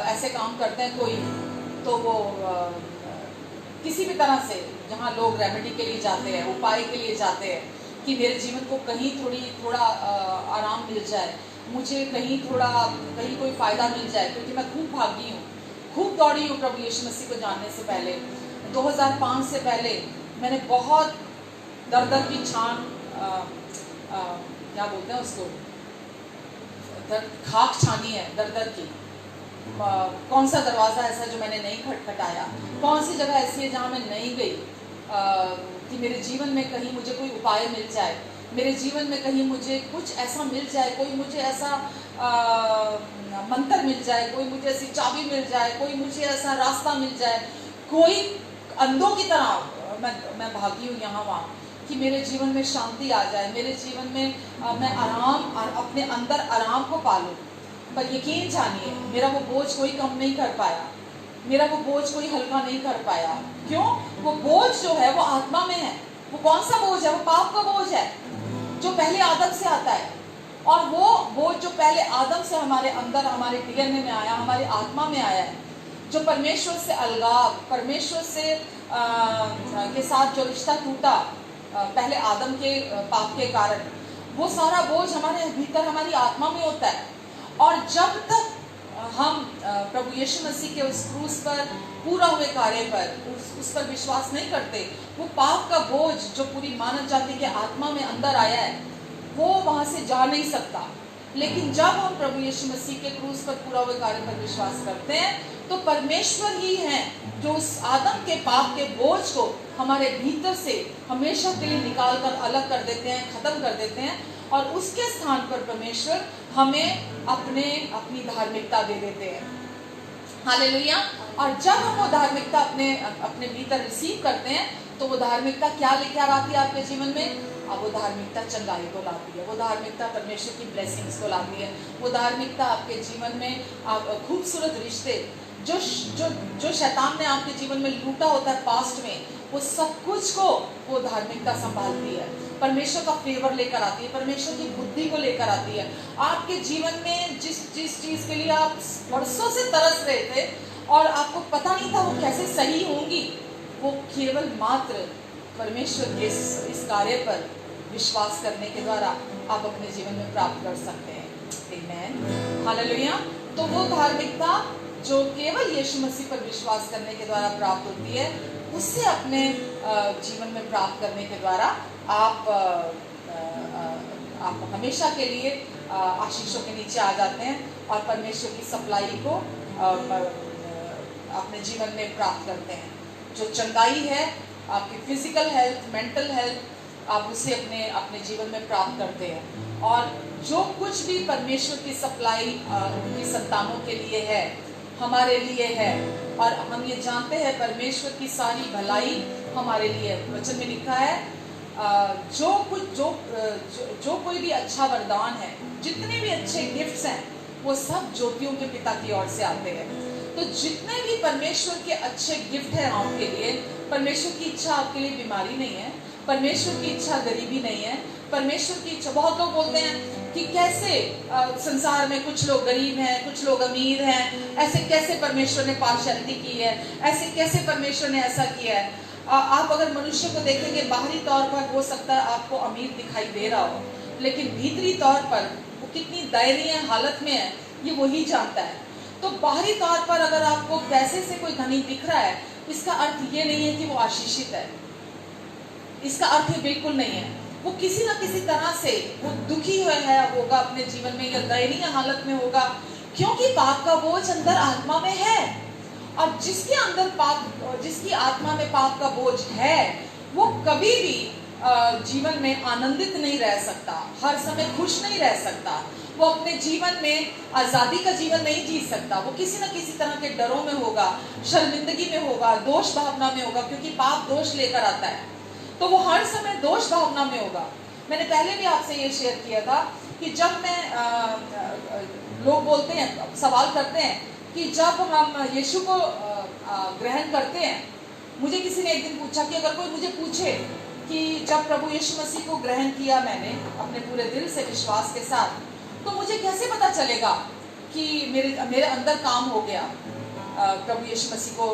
ऐसे काम करते हैं कोई, तो वो किसी भी तरह से, जहाँ लोग रेमेडी के लिए जाते हैं, उपाय के लिए जाते हैं कि मेरे जीवन को कहीं थोड़ा आराम मिल जाए, मुझे कहीं कोई फ़ायदा मिल जाए, क्योंकि मैं खूब भागी हूँ, खूब दौड़ी हूँ प्रभु यीशु मसीह को जानने से पहले। 2005 से पहले मैंने बहुत दर की छान, क्या बोलते हैं उसको, खाक छानी है दर की। कौन सा दरवाज़ा ऐसा जो मैंने नहीं खटखटाया, कौन सी जगह ऐसी है जहाँ मैं नहीं गई कि मेरे जीवन में कहीं मुझे कोई उपाय मिल जाए, मेरे जीवन में कहीं मुझे कुछ ऐसा मिल जाए, कोई मुझे ऐसा मंत्र मिल जाए, कोई मुझे ऐसी चाबी मिल जाए, कोई मुझे ऐसा रास्ता मिल जाए, कोई अंधों की तरह मैं भागी हूँ यहाँ वहाँ कि मेरे जीवन में शांति आ जाए, मेरे जीवन में मैं अपने अंदर आराम को पालूँ। पर यकीन जानिए, मेरा वो बोझ कोई कम नहीं कर पाया, मेरा वो बोझ कोई हल्का नहीं कर पाया। क्यों? वो बोझ जो है वो आत्मा में है। वो कौन सा बोझ है? वो पाप का बोझ है जो पहले आदम से आता है। और वो बोझ जो पहले आदम से हमारे अंदर, हमारे डीएनए में आया, हमारे आत्मा में आया है, जो परमेश्वर से अलगाव, परमेश्वर से के साथ जो रिश्ता टूटा पहले आदम के पाप के कारण, वो सारा बोझ हमारे भीतर, हमारी आत्मा में होता है। और जब तक हम प्रभु यीशु मसीह के उस क्रूस पर पूरा हुए कार्य पर उस पर विश्वास नहीं करते, वो पाप का बोझ जो पूरी मानव जाति के आत्मा में अंदर आया है, वो वहाँ से जा नहीं सकता। लेकिन जब हम प्रभु यीशु मसीह के क्रूस पर पूरा हुए कार्य पर विश्वास करते हैं, तो परमेश्वर ही हैं जो उस आदम के पाप के बोझ को हमारे भीतर से हमेशा के लिए निकाल कर अलग कर देते हैं, खत्म कर देते हैं, और उसके स्थान पर परमेश्वर हमें अपनी धार्मिकता दे देते हैं। हालेलुया। और जब हम वो धार्मिकता अपने भीतर रिसीव करते हैं, तो वो धार्मिकता क्या लेकर आती है आपके जीवन में? अब वो धार्मिकता चंगाई को लाती है, वो धार्मिकता परमेश्वर की ब्लेसिंग्स को लाती है, वो धार्मिकता आपके जीवन में खूबसूरत रिश्ते जो शैतान ने आपके जीवन में लूटा होता है पास्ट में, वो सब कुछ को वो धार्मिकता संभालती है, परमेश्वर का फेवर लेकर आती है, परमेश्वर की बुद्धि को लेकर आती है। आपके जीवन में जिस चीज़ के लिए आप वर्षों से तरस रहे थे और आपको पता नहीं था वो कैसे सही होंगी, वो केवल मात्र परमेश्वर के इस कार्य पर विश्वास करने के द्वारा आप अपने जीवन में प्राप्त कर सकते हैं। आमीन, हालेलुया। तो वो धार्मिकता जो केवल यीशु मसीह पर विश्वास करने के द्वारा प्राप्त होती है, उससे अपने जीवन में प्राप्त करने के द्वारा आप हमेशा के लिए आशीषों के नीचे आ जाते हैं और परमेश्वर की सप्लाई को अपने जीवन में प्राप्त करते हैं। जो चंगाई है, आपकी फिजिकल हेल्थ, मेंटल हेल्थ, आप उसे अपने जीवन में प्राप्त करते हैं। और जो कुछ भी परमेश्वर की सप्लाई उनकी संतानों के लिए है, हमारे लिए है, और हम ये जानते हैं परमेश्वर की सारी भलाई हमारे लिए। वचन में लिखा है जो कोई भी अच्छा वरदान है, जितने भी अच्छे गिफ्ट्स हैं, वो सब ज्योतियों के पिता की ओर से आते हैं। तो जितने भी परमेश्वर के अच्छे गिफ्ट हैं आपके लिए, परमेश्वर की इच्छा आपके लिए बीमारी नहीं है, परमेश्वर की इच्छा गरीबी नहीं है, परमेश्वर की इच्छा। बहुत लोग बोलते हैं कि कैसे संसार में कुछ लोग गरीब हैं, कुछ लोग अमीर हैं, ऐसे कैसे परमेश्वर ने पार्शियलिटी की है, ऐसे कैसे परमेश्वर ने ऐसा किया है। आप अगर मनुष्य को देखेंगे बाहरी तौर पर हो सकता है आपको अमीर दिखाई दे रहा हो, लेकिन भीतरी तौर पर वो कितनी दयनीय हालत में है ये वही जानता है। तो बाहरी तौर पर अगर आपको पैसे से कोई धनी दिख रहा है, इसका अर्थ ये नहीं है कि वो आशीषित है, इसका अर्थ ये बिल्कुल नहीं है। वो किसी न किसी तरह से वो दुखी होगा अपने जीवन में, या दयनीय हालत में होगा, क्योंकि पाप का बोझ अंदर आत्मा में है। और जिसके अंदर पाप, जिसकी आत्मा में पाप का बोझ है, वो कभी भी जीवन में आनंदित नहीं रह सकता, हर समय खुश नहीं रह सकता, वो अपने जीवन में आजादी का जीवन नहीं जी सकता। वो किसी न किसी तरह के डरों में होगा, शर्मिंदगी में होगा, दोष भावना में होगा, क्योंकि पाप दोष लेकर आता है, तो वो हर समय दोष भावना में होगा। मैंने पहले भी आपसे ये शेयर किया था कि जब मैं लोग बोलते हैं, सवाल करते हैं कि जब हम यीशु को ग्रहण करते हैं, मुझे किसी ने एक दिन पूछा कि अगर कोई मुझे पूछे कि जब प्रभु यीशु मसीह को ग्रहण किया मैंने अपने पूरे दिल से विश्वास के साथ, तो मुझे कैसे पता चलेगा कि मेरे अंदर काम हो गया प्रभु यीशु मसीह को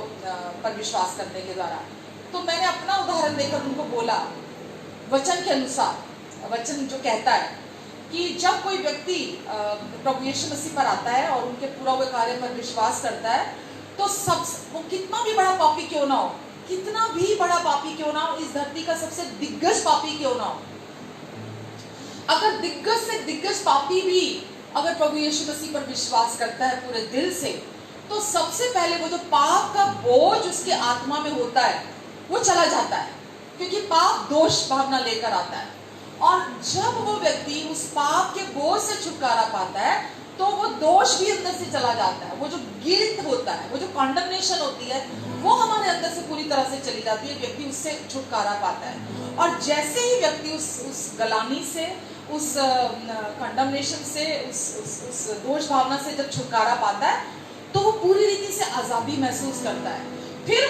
पर विश्वास करने के द्वारा। तो मैंने अपना उदाहरण देकर उनको बोला, वचन के अनुसार, वचन जो कहता है कि जब कोई व्यक्ति प्रभु यीशु मसीह पर आता है और उनके पूरा हुए कार्य पर विश्वास करता है, तो वो कितना भी बड़ा पापी क्यों ना हो, कितना भी बड़ा पापी क्यों ना हो, इस धरती का सबसे दिग्गज पापी क्यों ना हो, अगर दिग्गज से दिग्गज पापी भी अगर प्रभु यीशु मसीह पर विश्वास करता है पूरे दिल से, तो सबसे पहले वो जो पाप का बोझ उसके आत्मा में होता है वो चला जाता है, क्योंकि पाप दोष भावना लेकर आता है। और जब वो व्यक्ति उस पाप के बोझ से छुटकारा पाता है, तो वो दोष भी अंदर से चला जाता है, वो जो गिल्ट होता है, वो जो कंडमनेशन होती है, वो हमारे अंदर से पूरी तरह से चली जाती है, व्यक्ति उससे छुटकारा पाता है। और जैसे ही व्यक्ति उस गलानी से, उस कंडमनेशन से, उस दोष भावना से जब छुटकारा पाता है, तो वो पूरी रीति से आजादी महसूस करता है। फिर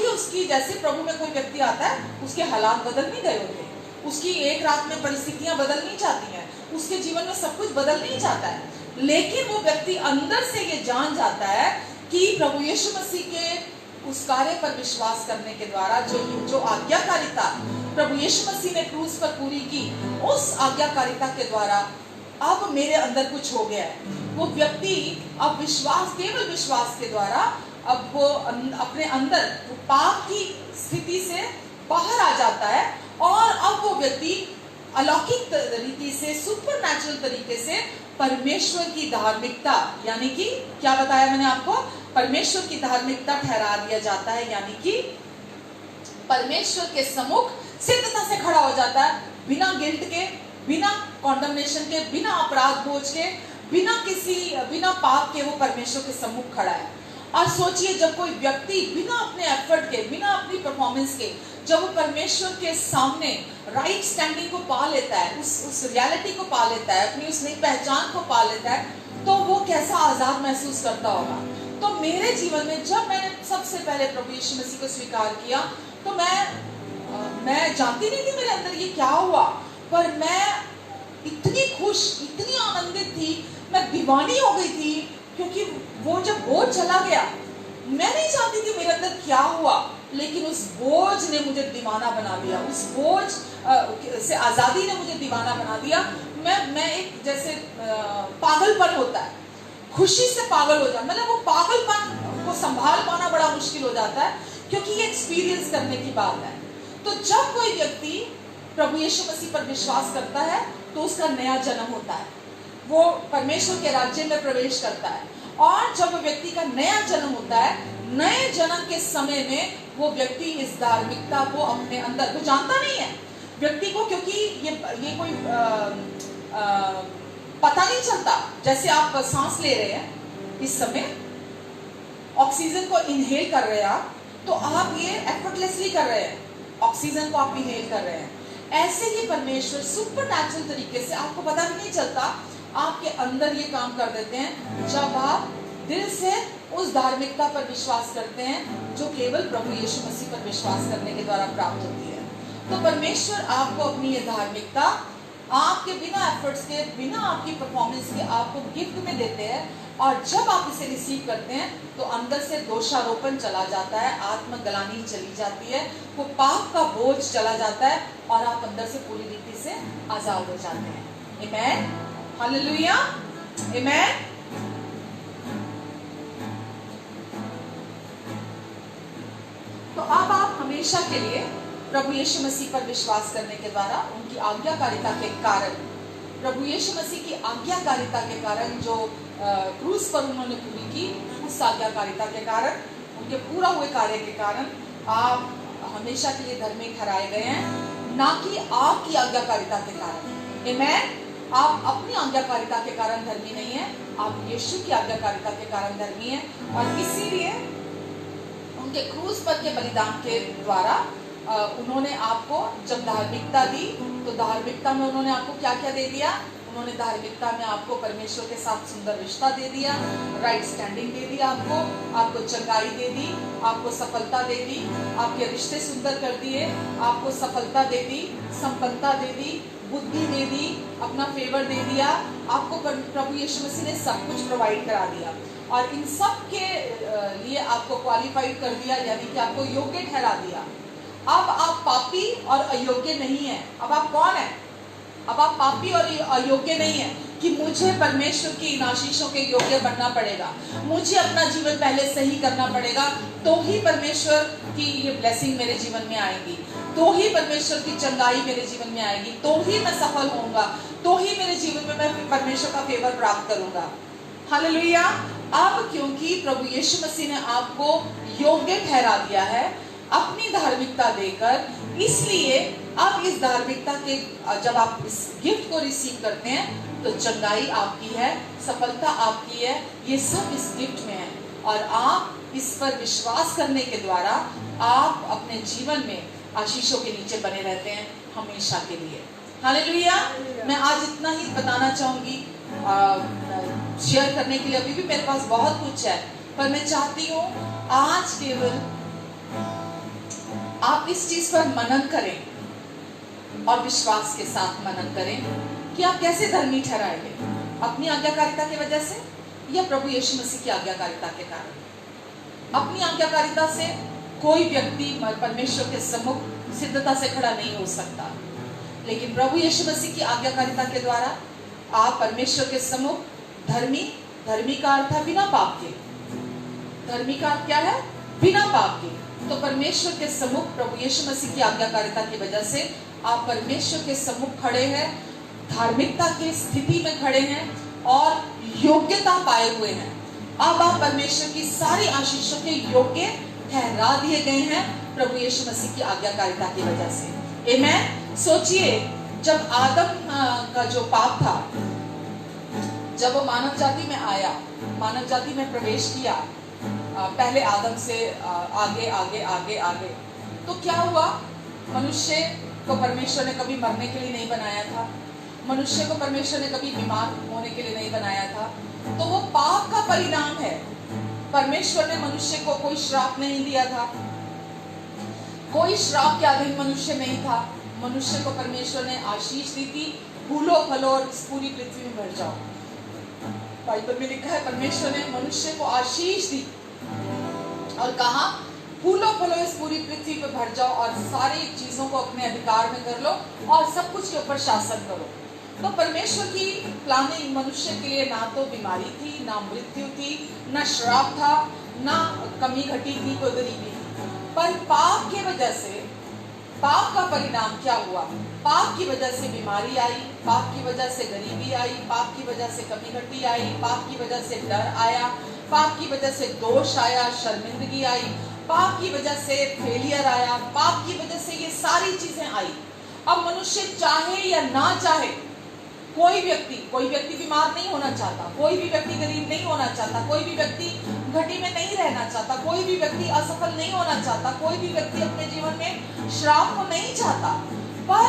उसकी जैसे प्रभु में कोई व्यक्ति आता है, उसके हालात बदल नहीं गए होते, उसकी एक रात में परिस्थितियां बदल नहीं जाती हैं, उसके जीवन में सब कुछ बदल नहीं जाता है, लेकिन वो व्यक्ति अंदर से ये जान जाता है कि प्रभु यीशु मसीह के उस कार्य पर विश्वास करने के द्वारा जो आज्ञाकारिता प्रभु यीशु मसीह ने क्रूस पर पूरी की, उस आज्ञाकारिता के द्वारा अब मेरे अंदर कुछ हो गया है। वो व्यक्ति अब केवल विश्वास के द्वारा अब वो अपने अंदर पाप की स्थिति से बाहर आ जाता है, और अब वो व्यक्ति अलौकिक रीति से, सुपरनैचुरल तरीके से परमेश्वर की धार्मिकता, यानी कि क्या बताया मैंने आपको, परमेश्वर की धार्मिकता ठहरा दिया जाता है, यानी कि परमेश्वर के सम्मुख सिद्धता से खड़ा हो जाता है, बिना गिल्ट के, बिना कॉन्डमनेशन के, बिना अपराध बोझ के, बिना पाप के वो परमेश्वर के सम्मुख खड़ा है। और सोचिए, जब कोई व्यक्ति बिना अपने एफर्ट के, बिना अपनी परफॉर्मेंस के, जब वो परमेश्वर के सामने राइट स्टैंडिंग को पा लेता है, उस रियलिटी को पा लेता है, अपनी उस नई पहचान को पा लेता है, तो वो कैसा आजाद महसूस करता होगा। तो मेरे जीवन में जब मैंने सबसे पहले प्रभु यीशु मसीह को स्वीकार किया, तो मैं जानती नहीं थी मेरे अंदर ये क्या हुआ, पर मैं इतनी खुश, इतनी आनंदित थी, मैं दीवानी हो गई थी, क्योंकि वो जब बोझ चला गया, मैं नहीं जानती थी मेरे अंदर क्या हुआ, लेकिन उस बोझ ने मुझे दीवाना बना दिया, उस बोझ से आजादी ने मुझे दीवाना बना दिया। मैं एक जैसे पागलपन होता है, खुशी से पागल हो जाता, मतलब वो पागलपन को संभाल पाना बड़ा मुश्किल हो जाता है, क्योंकि ये एक्सपीरियंस करने की बात है। तो जब कोई व्यक्ति प्रभु यीशु मसीह पर विश्वास करता है, तो उसका नया जन्म होता है, वो परमेश्वर के राज्य में प्रवेश करता है। और जब व्यक्ति का नया जन्म होता है, नए जन्म के समय में वो व्यक्ति इस धार्मिकता को अपने अंदर, वो जानता नहीं है व्यक्ति को, क्योंकि ये कोई पता नहीं चलता। जैसे आप सांस ले रहे हैं, इस समय ऑक्सीजन को इनहेल कर रहे हैं आप, तो आप ये एफर्टलेसली कर रहे हैं, ऑक्सीजन को आप इनहेल कर रहे हैं। ऐसे ही परमेश्वर सुपरनैचुरल तरीके से, आपको पता भी नहीं चलता, आपके अंदर ये काम कर देते हैं, जब आप दिल से उस धार्मिकता पर विश्वास करते हैं जो केवल प्रभु यीशु मसीह पर विश्वास करने के द्वारा प्राप्त होती है। तो परमेश्वर आपको अपनी ये धार्मिकता आपके बिना एफर्ट्स के, बिना आपकी परफॉर्मेंस के आपको गिफ्ट में देते हैं। और जब आप इसे रिसीव करते हैं तो अंदर से दोषारोपण चला जाता है, आत्मग्लानि चली जाती है, वो पाप का बोझ चला जाता है और आप अंदर से पूरी रीति से आजाद हो जाते हैं। आमेन, हालेलुया, आमेन। तो अब आप हमेशा के लिए प्रभु यीशु मसीह पर विश्वास करने के द्वारा, उनकी आज्ञाकारिता के कारण, प्रभु यीशु मसीह की आज्ञाकारिता के कारण जो क्रूस पर उन्होंने पूरी की, उस आज्ञाकारिता के कारण, उनके पूरा हुए कार्य के कारण आप हमेशा के लिए धर्मी ठहराए गए हैं, ना कि आपकी आज्ञाकारिता के कारण। आमेन। आप अपनी आज्ञाकारिता के कारण धर्मी नहीं है, आप यीशु की आज्ञाकारिता के कारण धर्मी है। और इसीलिए उनके क्रूस पर के बलिदान के द्वारा उन्होंने आपको जब धार्मिकता दी, तो धार्मिकता में उन्होंने आपको क्या क्या दे दिया? उन्होंने धार्मिकता में आपको परमेश्वर के साथ सुंदर रिश्ता दे दिया, राइट स्टैंडिंग दे दिया, आपको चंगाई दे दी, आपको सफलता दे दी, आपके रिश्ते सुंदर कर दिए, आपको सफलता दे दी, संपन्नता दे दी, बुद्धि दे दी, अपना फेवर दे दिया, आपको प्रभु यीशु मसीह ने सब कुछ प्रोवाइड करा दिया और इन सब के लिए आपको क्वालिफाइड कर दिया, यानी कि आपको योग्य ठहरा दिया। अब आप पापी और अयोग्य नहीं है। अब आप कौन है? अब आप पापी और अयोग्य नहीं है कि मुझे परमेश्वर की इन आशीषों के योग्य बनना पड़ेगा, मुझे अपना जीवन पहले सही करना पड़ेगा, तो ही परमेश्वर की ये ब्लेसिंग मेरे जीवन में आएगी, तो ही परमेश्वर की चंगाई मेरे जीवन में आएगी, तो ही मैं सफल होऊंगा, तो ही मेरे जीवन में मैं परमेश्वर का फेवर प्राप्त करूंगा। हालेलुया। अब क्योंकि प्रभु यीशु मसीह ने आपको योग्य ठहरा दिया है अपनी धार्मिकता देकर, इसलिए अब इस धार्मिकता के जब आप इस गिफ्ट को रिसीव करते हैं तो चंगाई आपकी है, सफलता आपकी है, ये सब इस गिफ्ट में है। और आप इस पर विश्वास करने के द्वारा आप अपने जीवन में आशीषों के नीचे बने रहते हैं हमेशा के लिए। हालेलुया। मैं आज इतना ही बताना चाहूंगी, शेयर करने के लिए अभी भी मेरे पास बहुत कुछ है, पर मैं चाहती हूँ आज केवल आप इस चीज पर मनन करें और विश्वास के साथ मनन करें कि आप कैसे धर्मी ठहराएंगे, अपनी आज्ञाकारिता की वजह से या प्रभु यीशु मसीह की आज्ञाकारिता के कारण। अपनी आज्ञाकारिता से कोई व्यक्ति परमेश्वर के सम्मुख सिद्धता से खड़ा नहीं हो सकता, लेकिन प्रभु यीशु मसीह की आज्ञाकारिता के द्वारा आप परमेश्वर के सम्मुख धर्मी, धर्मी का अर्थ है बिना पाप के, धर्मी का अर्थ क्या है? बिना पाप के। तो परमेश्वर के सम्मुख प्रभु यीशु मसीह की आज्ञाकारिता की वजह से आप परमेश्वर के सम्मुख खड़े हैं, धार्मिकता की स्थिति में खड़े हैं और योग्यता पाए हुए हैं। अब आप परमेश्वर की सारी आशीषों के योग्य ठहरा दिए गए हैं प्रभु यीशु मसीह की आज्ञाकारिता की वजह से। आमेन। सोचिए, जब आदम का जो पाप था, जब वो मानव जाति में आया, मानव जाति में प्रवेश किया, पहले आदम से आगे आगे आगे आगे, तो क्या हुआ? मनुष्य को परमेश्वर ने कभी मरने के लिए नहीं बनाया था, मनुष्य को परमेश्वर ने कभी बीमार होने के लिए नहीं बनाया था। तो वो पाप का परिणाम है। परमेश्वर ने मनुष्य को कोई श्राप नहीं दिया था, कोई श्राप के अधीन मनुष्य नहीं था। मनुष्य को परमेश्वर ने आशीष दी थी, फूलो फलो और इस पूरी पृथ्वी में भर जाओ। बाइबल में लिखा है परमेश्वर ने मनुष्य को आशीष दी और कहा फूलो फलो इस पूरी पृथ्वी पर भर जाओ और सारी चीजों को अपने अधिकार में कर लो और सब कुछ के ऊपर शासन करो। तो परमेश्वर की प्लानिंग मनुष्य के लिए ना तो बीमारी थी, ना मृत्यु थी, ना श्राप था, ना कमी घटी थी, कोई गरीबी थी। पर पाप की वजह से, पाप का परिणाम क्या हुआ? पाप की वजह से बीमारी आई, पाप की वजह से गरीबी आई, पाप की वजह से कमी घटी आई, पाप की वजह से डर आया, पाप की वजह से दोष आया, शर्मिंदगी आई, पाप की वजह से फेलियर आया, पाप की वजह से ये सारी चीजें आई। अब मनुष्य चाहे या ना चाहे, कोई व्यक्ति बीमार नहीं होना चाहता, कोई भी व्यक्ति गरीब नहीं होना चाहता, कोई भी व्यक्ति घटी में नहीं रहना चाहता, कोई भी व्यक्ति असफल नहीं होना चाहता, कोई भी व्यक्ति अपने जीवन में श्राप को नहीं चाहता। पर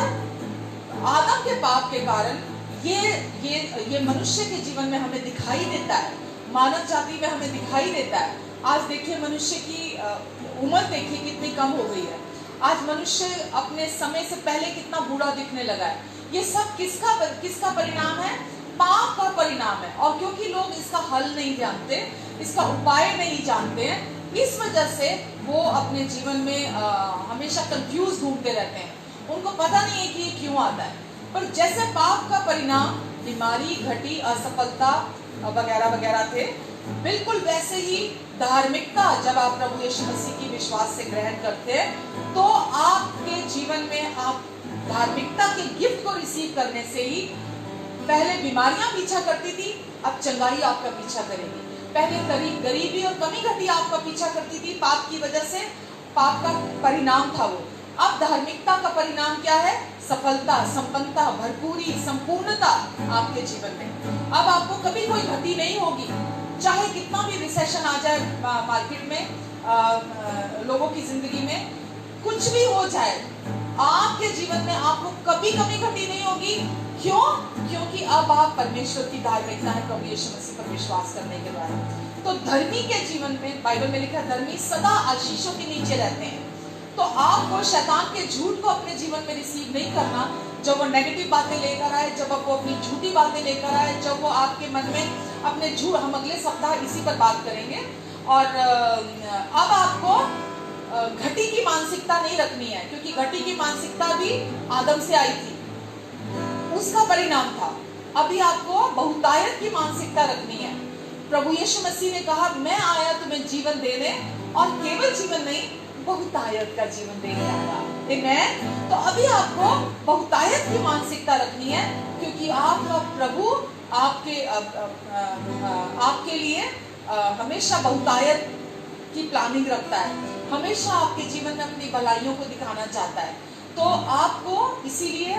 आदम के पाप के कारण ये मनुष्य के जीवन में हमें दिखाई देता है, मानव जाति में हमें दिखाई देता है। आज देखिए मनुष्य की उम्र देखिए कितनी कम हो गई है। आज मनुष्य अपने समय से पहले कितना बुरा दिखने लगा है। ये सब किसका परिणाम है? पाप का परिणाम है। और क्योंकि लोग इसका हल नहीं जानते, इसका उपाय नहीं जानते हैं, इस वजह से वो अपने जीवन में हमेशा कंफ्यूज घूमते रहते हैं। उनको पता नहीं है कि ये क्यों आता है। पर जैसे पाप का परिणाम बीमारी, घटी, असफलता वगैरह वगैरह थे, बिल्कुल वैसे ही धार्मिकता जब आप प्रभु यीशु मसीह की विश्वास से ग्रहण करते हैं तो आपके जीवन में आप धार्मिकता के गिफ्ट को रिसीव करने से ही पहले बीमारियां पीछा करती थी, अब चंगाई आपका पीछा करेगी। पहले गरीबी और कमी घटी आपका पीछा करती थी, पाप की वजह से, पाप का परिणाम था वो। अब धार्मिकता का परिणाम क्या है? सफलता, संपन्नता, भरपूरी, संपूर्णता आपके जीवन में। अब आपको कभी कोई घटी नहीं होगी, चाहे कितना भी रिसेशन आ जाए मार्केट में, लोगों की जिंदगी में कुछ भी हो जाए, आपके जीवन में आपको कभी कभी घटी नहीं होगी। क्यों? क्योंकि अब आप परमेश्वर की धार्मिकता है प्रभु यीशु मसीह पर विश्वास करने के द्वारा। तो धर्मी के जीवन में, बाइबल में लिखा है, धर्मी सदा आशीषों के नीचे रहते हैं। तो आपको शैतान के झूठ को अपने जीवन में रिसीव नहीं करना। जब वो नेगेटिव बातें लेकर आए, जब वो अपनी झूठी बातें लेकर आए, जब वो आपके मन में अपने झूठ, हम अगले सप्ताह इसी पर बात करेंगे। और अब आपको घटी की मानसिकता नहीं रखनी है, क्योंकि घटी की मानसिकता भी आदम से आई थी, उसका परिणाम था। अभी आपको बहुतायत की मानसिकता रखनी है। प्रभु यीशु मसीह ने कहा, मैं आया तुम्हें जीवन देने, और केवल जीवन नहीं, बहुतायत का जीवन देने आया। आमीन। तो अभी आपको बहुतायत की मानसिकता रखनी है, क्योंकि आपका प्रभु आपके लिए हमेशा बहुतायत की प्लानिंग रखता है, हमेशा आपके जीवन में अपनी भलाइयों को दिखाना चाहता है। तो आपको इसीलिए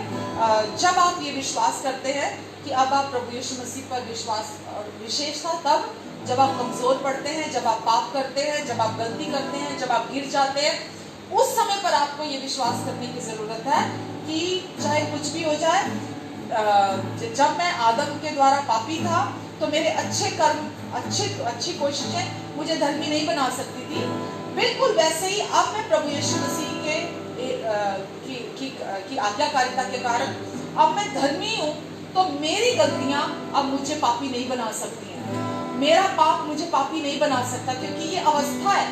जब आप ये विश्वास करते हैं कि अब आप प्रभु यीशु मसीह पर विश्वास, और विशेषता तब जब आप कमजोर पड़ते हैं, जब आप पाप करते हैं, जब आप गलती करते हैं, जब आप गिर जाते हैं, उस समय पर आपको ये विश्वास करने की जरूरत है कि चाहे कुछ भी हो जाए, जब मैं आदम के द्वारा पापी था तो मेरे अच्छे कर्म, अच्छी कोशिशें मुझे धर्मी नहीं बना सकती थी। बिल्कुल वैसे ही अब मैं प्रभु यीशु मसीह की आज्ञाकारिता के कारण अब मैं धर्मी हूँ, तो मेरी गलतियां अब मुझे पापी नहीं बना सकती हैं। मेरा पाप मुझे पापी नहीं बना सकता, क्योंकि ये अवस्था है,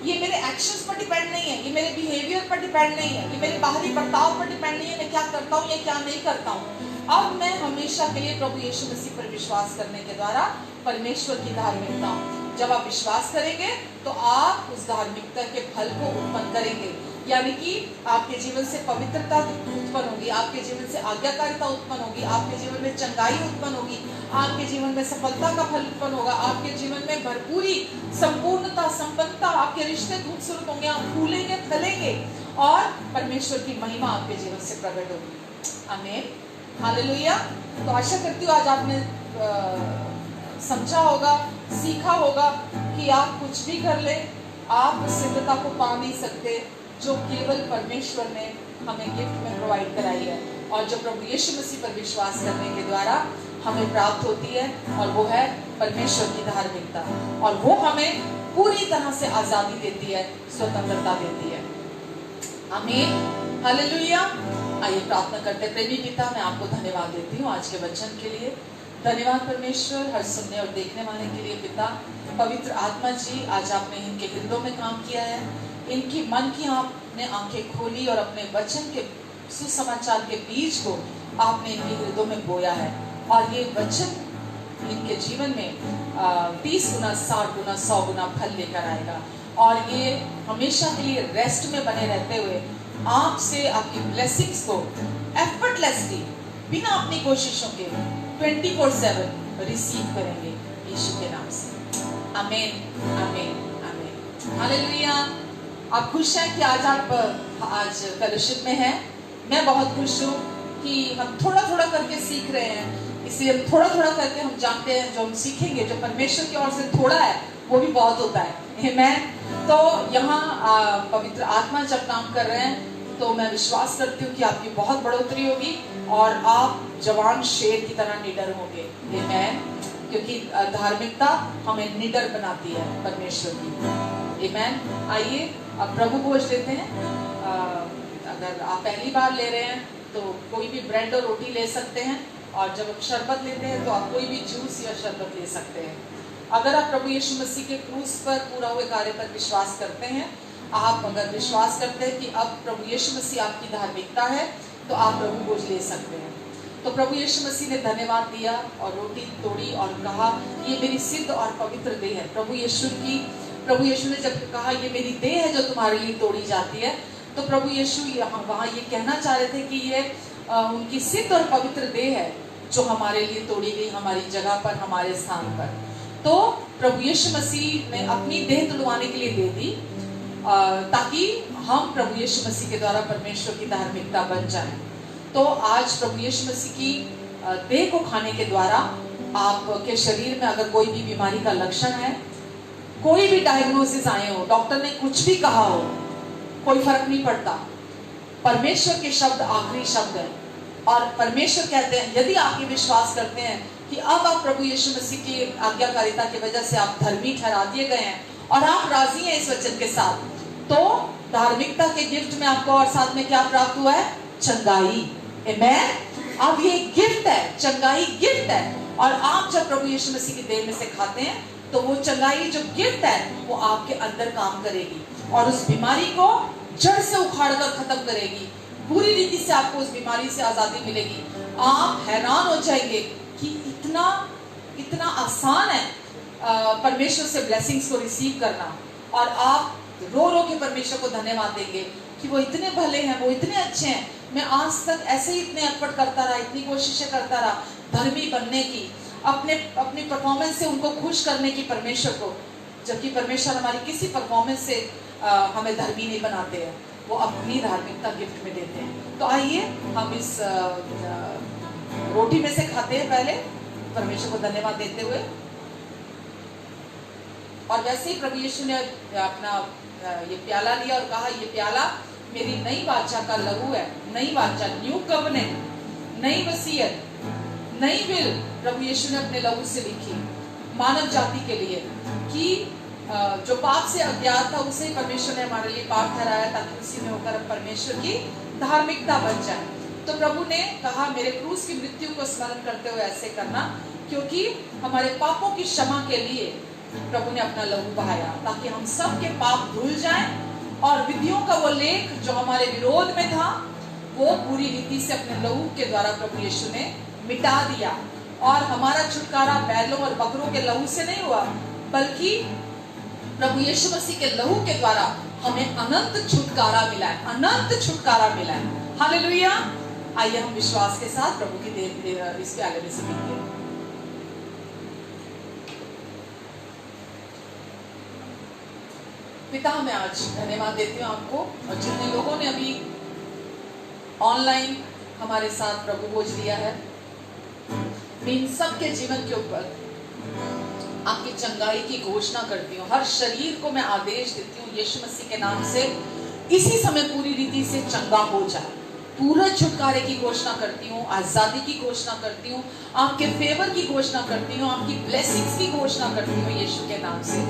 ये मेरे एक्शंस पर डिपेंड नहीं है, ये मेरे बिहेवियर पर डिपेंड नहीं है, ये मेरे बाहरी बर्ताव पर डिपेंड नहीं है, मैं क्या करता हूँ या क्या नहीं करता हूँ। अब मैं हमेशा के लिए प्रभु यीशु मसीह पर विश्वास करने के द्वारा परमेश्वर की धार्मिकता हूँ। जब आप विश्वास करेंगे तो आप उस धार्मिकता के फल को उत्पन्न करेंगे, यानी कि आपके जीवन से पवित्रता उत्पन्न होगी, आपके जीवन से आज्ञाकारिता उत्पन्न होगी, आपके जीवन में चंगाई उत्पन्न होगी, आपके जीवन में सफलता का फल उत्पन्न होगा, आपके जीवन में भरपूरी, संपूर्णता, संपन्नता, आपके रिश्ते खूबसूरत होंगे, आप फूलेंगे, फलेंगे और परमेश्वर की महिमा आपके जीवन से प्रकट होगी। आमीन, हालेलुया। तो आशा करती हूँ आज आपने समझा होगा, सीखा होगा कि आप कुछ भी कर ले, आप उस सिद्धता को पा नहीं सकते जो केवल परमेश्वर ने हमें गिफ्ट में प्रोवाइड कराई है, और जो प्रभु यीशु मसीह पर विश्वास करने के द्वारा हमें प्राप्त होती है, और वो है परमेश्वर की धार्मिकता, और वो हमें पूरी तरह से आजादी देती है, स्वतंत्रता देती है। आमीन, हालेलुया। आइए प्रार्थना करते। प्रेमी पिता, मैं आपको धन्यवाद देती हूँ आज के वचन के लिए। धन्यवाद परमेश्वर, हर सुनने और देखने वाले के लिए। पिता, पवित्र आत्मा जी, आज आपने इनके हृदयों में काम किया है, इनकी मन की आपने आंखें खोली और अपने वचन के सुसमाचार के बीज को आपने इनके हृदयों में बोया है, और ये वचन इनके जीवन में 30 गुना, 60 गुना, 100 गुना फल लेकर आएगा, और ये हमेशा के लिए रेस्ट में बने रहते हुए आपसे आपकी ब्लेसिंग्स को एफर्टलेसली, बिना अपनी कोशिशों के 24/7 रिसीव करेंगे यीशु के नाम से। आमीन, आमीन, आमीन, हालेलुया। आप खुश हैं कि आज फेलोशिप में हैं? मैं बहुत खुश हूँ कि हम थोड़ा थोड़ा करके सीख रहे हैं, इसलिए हम थोड़ा थोड़ा करके हम जानते हैं, जो हम सीखेंगे, जो परमेश्वर की ओर से थोड़ा है वो भी बहुत होता है। आमीन। तो यहाँ पवित्र आत्मा जब काम कर रहे हैं, तो मैं विश्वास करती हूँ कि आपकी बहुत बढ़ोतरी होगी और आप जवान शेर की तरह निडर होंगे। आमीन, क्योंकि धार्मिकता हमें निडर बनाती है परमेश्वर की। आमीन। आइए अब प्रभु भोज लेते हैं। अगर आप पहली बार ले रहे हैं तो कोई भी ब्रेड और रोटी ले सकते हैं, और जब आप शरबत लेते हैं तो आप कोई भी जूस या शरबत ले सकते हैं। अगर आप प्रभु यीशु मसीह के क्रूस पर पूरा हुए कार्य पर विश्वास करते हैं, आप अगर विश्वास करते हैं कि अब प्रभु यीशु मसीह आपकी धार्मिकता है, तो आप प्रभु भोज ले सकते हैं। तो प्रभु यीशु मसीह ने धन्यवाद दिया और रोटी तोड़ी और कहा, ये मेरी सिद्ध और पवित्र देह है। प्रभु यीशु ने जब कहा ये मेरी देह है जो तुम्हारे लिए तोड़ी जाती है, तो प्रभु यीशु वहाँ ये कहना चाह रहे थे कि ये उनकी सिद्ध और पवित्र देह है जो हमारे लिए तोड़ी गई, हमारी जगह पर, हमारे स्थान पर। तो प्रभु यीशु मसीह ने अपनी देह तुड़वाने के लिए दे दी, ताकि हम प्रभु यीशु मसीह के द्वारा परमेश्वर की धार्मिकता बन जाएं। तो आज प्रभु यीशु मसीह की देह को खाने के द्वारा आपके शरीर में अगर कोई भी बीमारी का लक्षण है, कोई भी डायग्नोसिस आए हो, डॉक्टर ने कुछ भी कहा हो, कोई फर्क नहीं पड़ता। परमेश्वर के शब्द आखिरी शब्द है, और परमेश्वर कहते हैं यदि आप ये विश्वास करते हैं कि अब आप प्रभु यीशु मसीह की आज्ञाकारिता की वजह से आप धर्मी ठहरा दिए गए हैं और आप राजी हैं इस वचन के साथ, तो धार्मिकता के गिफ्ट में आपको और साथ में क्या प्राप्त हुआ है? चंगाई। आमीन। अब ये गिफ्ट है, चंगाई गिफ्ट है, और आप जब प्रभु यीशु मसीह की देह में से खाते हैं तो वो चंगाई जो गिफ्ट है वो आपके अंदर काम करेगी और उस बीमारी को जड़ से उखाड़ कर खत्म करेगी। पूरी रीति से आपको उस बीमारी से आजादी मिलेगी। आप हैरान हो जाएंगे कि इतना आसान है परमेश्वर से ब्लेसिंग्स को रिसीव करना, और आप रो रो के परमेश्वर को धन्यवाद देंगे कि वो इतने भले हैं, वो इतने अच्छे हैं। मैं आज तक ऐसे ही इतने एफर्ट करता रहा, इतनी कोशिशें करता रहा धर्मी बनने की, अपनी परफॉर्मेंस से उनको खुश करने की परमेश्वर को, जबकि परमेश्वर हमारी किसी परफॉर्मेंस से हमें धर्मी नहीं बनाते हैं, वो अपनी धार्मिकता गिफ्ट में देते हैं। तो आइए हम इस रोटी में से खाते हैं पहले, परमेश्वर को धन्यवाद देते हुए। और वैसे ही प्रभु यीशु ने अपना ये प्याला लिया और कहा, ये प्याला मेरी नई वाचा का लहू है। नई वाचा, न्यू कवनेंट, नई वसीयत, नई विल प्रभु यीशु ने अपने लहू से लिखी मानव जाति के लिए, कि जो पाप से अज्ञात था उसे परमेश्वर ने हमारे लिए पाप ठहराया, ताकि उसी में होकर हम परमेश्वर की धार्मिकता बन जाए। तो प्रभु ने कहा, मेरे क्रूस की मृत्यु को स्मरण करते हुए ऐसे करना, क्योंकि हमारे पापों की क्षमा के लिए प्रभु ने अपना लहू बहाया, ताकि हम सब के पाप धुल जाएं और विधियों का वो लेख जो हमारे विरोध में था वो पूरी रीति से अपने लहू के द्वारा प्रभु यीशु ने मिटा दिया। और हमारा छुटकारा बैलों और बकरों के लहू से नहीं हुआ, बल्कि प्रभु यीशु मसीह के लहू के द्वारा हमें अनंत छुटकारा मिला है, अनंत छुटकारा मिला है। हालेलुया। आइए हम विश्वास के साथ प्रभु की देह इस प्याले में से पीते हैं। पिता, मैं आज धन्यवाद देती हूँ आपको, और जितने लोगों ने अभी ऑनलाइन हमारे साथ प्रभु भोज लिया है, मैं इन सब के जीवन के ऊपर आपकी चंगाई की घोषणा करती हूँ। हर शरीर को मैं आदेश देती हूँ यीशु मसीह के नाम से, इसी समय पूरी रीति से चंगा हो जाए। पूरा छुटकारे की घोषणा करती हूँ, आजादी की घोषणा करती हूँ, आपके फेवर की घोषणा करती हूँ, आपकी ब्लेसिंग्स की घोषणा करती हूँ यीशु के नाम से।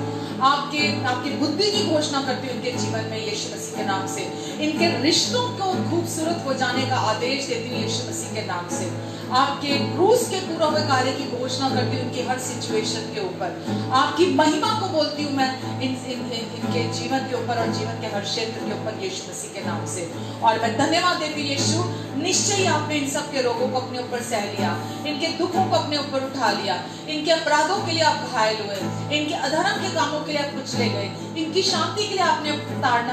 आपके बुद्धि की घोषणा करती हूँ इनके जीवन में यीशु मसीह के नाम से। इनके रिश्तों को खूबसूरत हो जाने का आदेश देती हूँ यीशु मसीह के नाम से। आपके क्रूस के पूरा हुए कार्य की घोषणा करती हूँ इनकी हर सिचुएशन के ऊपर। आपकी महिमा को बोलती हूँ मैं इनके जीवन के ऊपर और जीवन के हर क्षेत्र के ऊपर यीशु मसीह के नाम से। और मैं धन्यवाद देती हूँ यीशु, निश्चय ही आपने इन सब के रोगों को अपने ऊपर सह लिया, इनके दुखों को अपने ऊपर उठा लिया, इनके अपराधों के लिए आप घायल हुए, इनके अधर्म के कामों के लिए आप कुचले गए, इनकी शांति के लिए आपने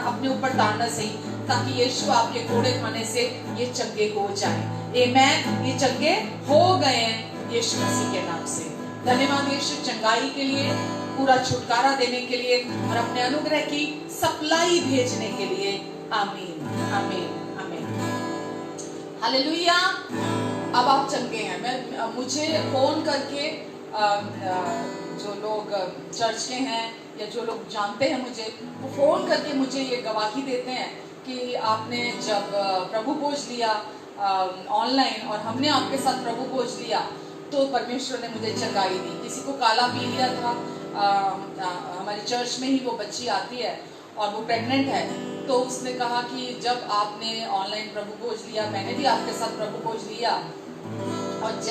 अपने ऊपर ताड़ना सही, ताकि यीशु आपके कोड़े खाने से ये चंगे हो जाएं। आमीन। ये चंगे हो गए हैं यीशु मसीह के नाम से। धन्यवाद यीशु चंगाई के लिए, पूरा छुटकारा देने के लिए और अपने अनुग्रह की सप्लाई भेजने के लिए। आमीन आमीन आमीन। हालेलुया। अब आप चंगे हैं। मुझे फोन करके जो लोग चर्च के हैं या जो लोग जानते हैं मुझे, वो फोन करके मुझे ये गवाही देते हैं कि आपने जब प्रभु भोज लिया ऑनलाइन और हमने आपके साथ प्रभु भोज लिया तो परमेश्वर ने मुझे चंगाई दी। किसी को काला पीलिया था, हमारी चर्च में ही वो बच्ची आती है और वो प्रेग्नेंट है, तो उसने कहा कि जब आपने ऑनलाइन प्रभु भोज लिया, मैंने भी आपके साथ प्रभु भोज लिया, और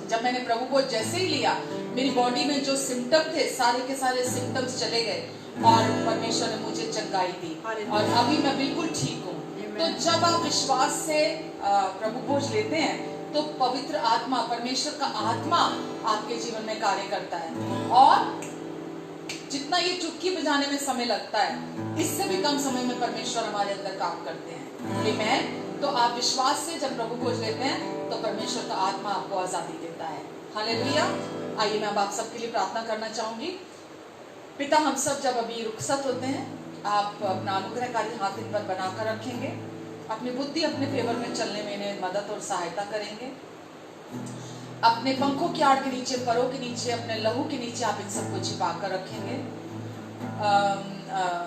जब मैंने प्रभु भोज जैसे ही लिया, मेरी बॉडी में जो सिम्टम थे सारे के सारे सिम्टम्स चले गए और परमेश्वर ने मुझे चंगाई दी और अभी मैं बिल्कुल ठीक हूँ। तो जब आप विश्वास से प्रभु भोज लेते हैं तो पवित्र आत्मा, परमेश्वर का आत्मा आपके जीवन में कार्य करता है, और जितना ये चुटकी बजाने में समय लगता है, इससे भी कम समय में परमेश्वर हमारे अंदर काम करते हैं। आमीन। तो आप विश्वास से जब प्रभु भोज लेते हैं तो परमेश्वर का आत्मा आपको आजादी देता है। हालेलुया। आइए मैं अब आप सबके लिए प्रार्थना करना चाहूंगी। पिता, हम सब जब अभी रुखसत होते हैं, आप अपना अनुग्रहकारी हाथ इन पर बनाकर रखेंगे, अपनी बुद्धि अपने फेवर में चलने में इन्हें मदद और सहायता करेंगे। अपने पंखों की आड़ के नीचे, परों के नीचे, अपने लहू के नीचे आप इन सबको छिपा कर रखेंगे।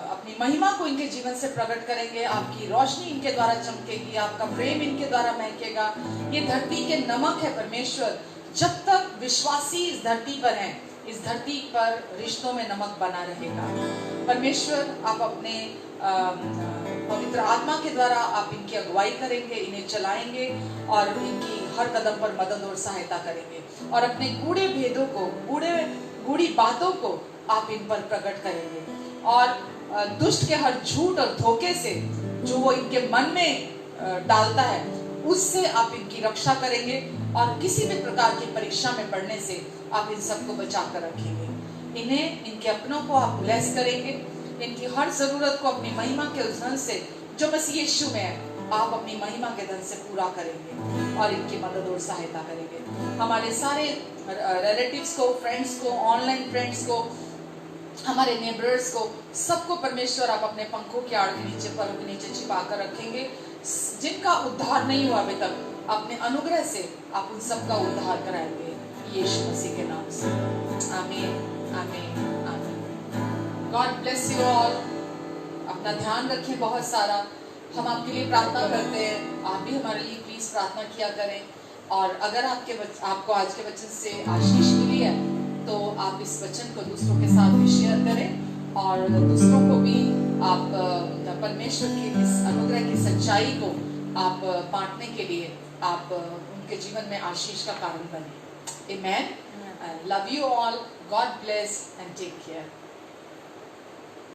अपनी महिमा को इनके जीवन से प्रकट करेंगे, आपकी रोशनी इनके द्वारा चमकेगी, आपका प्रेम इनके द्वारा महकेगा। ये धरती के नमक है परमेश्वर, जब तक विश्वासी इस धरती पर हैं, इस धरती पर रिश्तों में नमक बना रहेगा। परमेश्वर, आप अपने पवित्र आत्मा के द्वारा आप इनकी अगुवाई करेंगे, इन्हें चलाएंगे और इनकी हर कदम पर मदद और सहायता करेंगे, और अपने गूढ़े भेदों को, गूढ़ी बातों को आप इन पर प्रकट करेंगे, और दुष्ट के हर झूठ और धोखे से जो वो इनके मन में डालता है, उससे आप इनकी रक्षा करेंगे, और किसी भी प्रकार की परीक्षा में पड़ने से आप इन सबको बचा कर रखेंगे। इन्हें, इनके अपनों को आप ब्लेस करेंगे, इनकी हर जरूरत को अपनी महिमा के उस धन से जो मसीह यीशु में है, आप अपनी महिमा के धन से पूरा करेंगे और इनकी मदद और सहायता करेंगे। हमारे सारे रिलेटिव्स को, फ्रेंड्स को, ऑनलाइन फ्रेंड्स को, हमारे नेबर्स को, सबको परमेश्वर आप अपने पंखों के आड़ के नीचे, परों के नीचे छिपा कर रखेंगे। जिनका उद्धार नहीं हुआ अभी तक, अपने अनुग्रह से आप उन सबका उद्धार कराएंगे, यीशु मसीह के नाम से। आमीन, आमीन, आमीन। God bless you all. अपना ध्यान रखें बहुत सारा। हम आपके लिए प्रार्थना करते हैं, आप भी हमारे लिए प्लीज प्रार्थना किया करें। और अगर आपको आज के वचन से आशीष मिली है तो आप इस वचन को दूसरों के साथ भी शेयर करें, और दूसरों को भी आप परमेश्वर की इस अनुग्रह की सच्चाई को आप बांटने के लिए आप उनके जीवन में आशीष का कारण बने। Amen. Love you all. God bless and take care.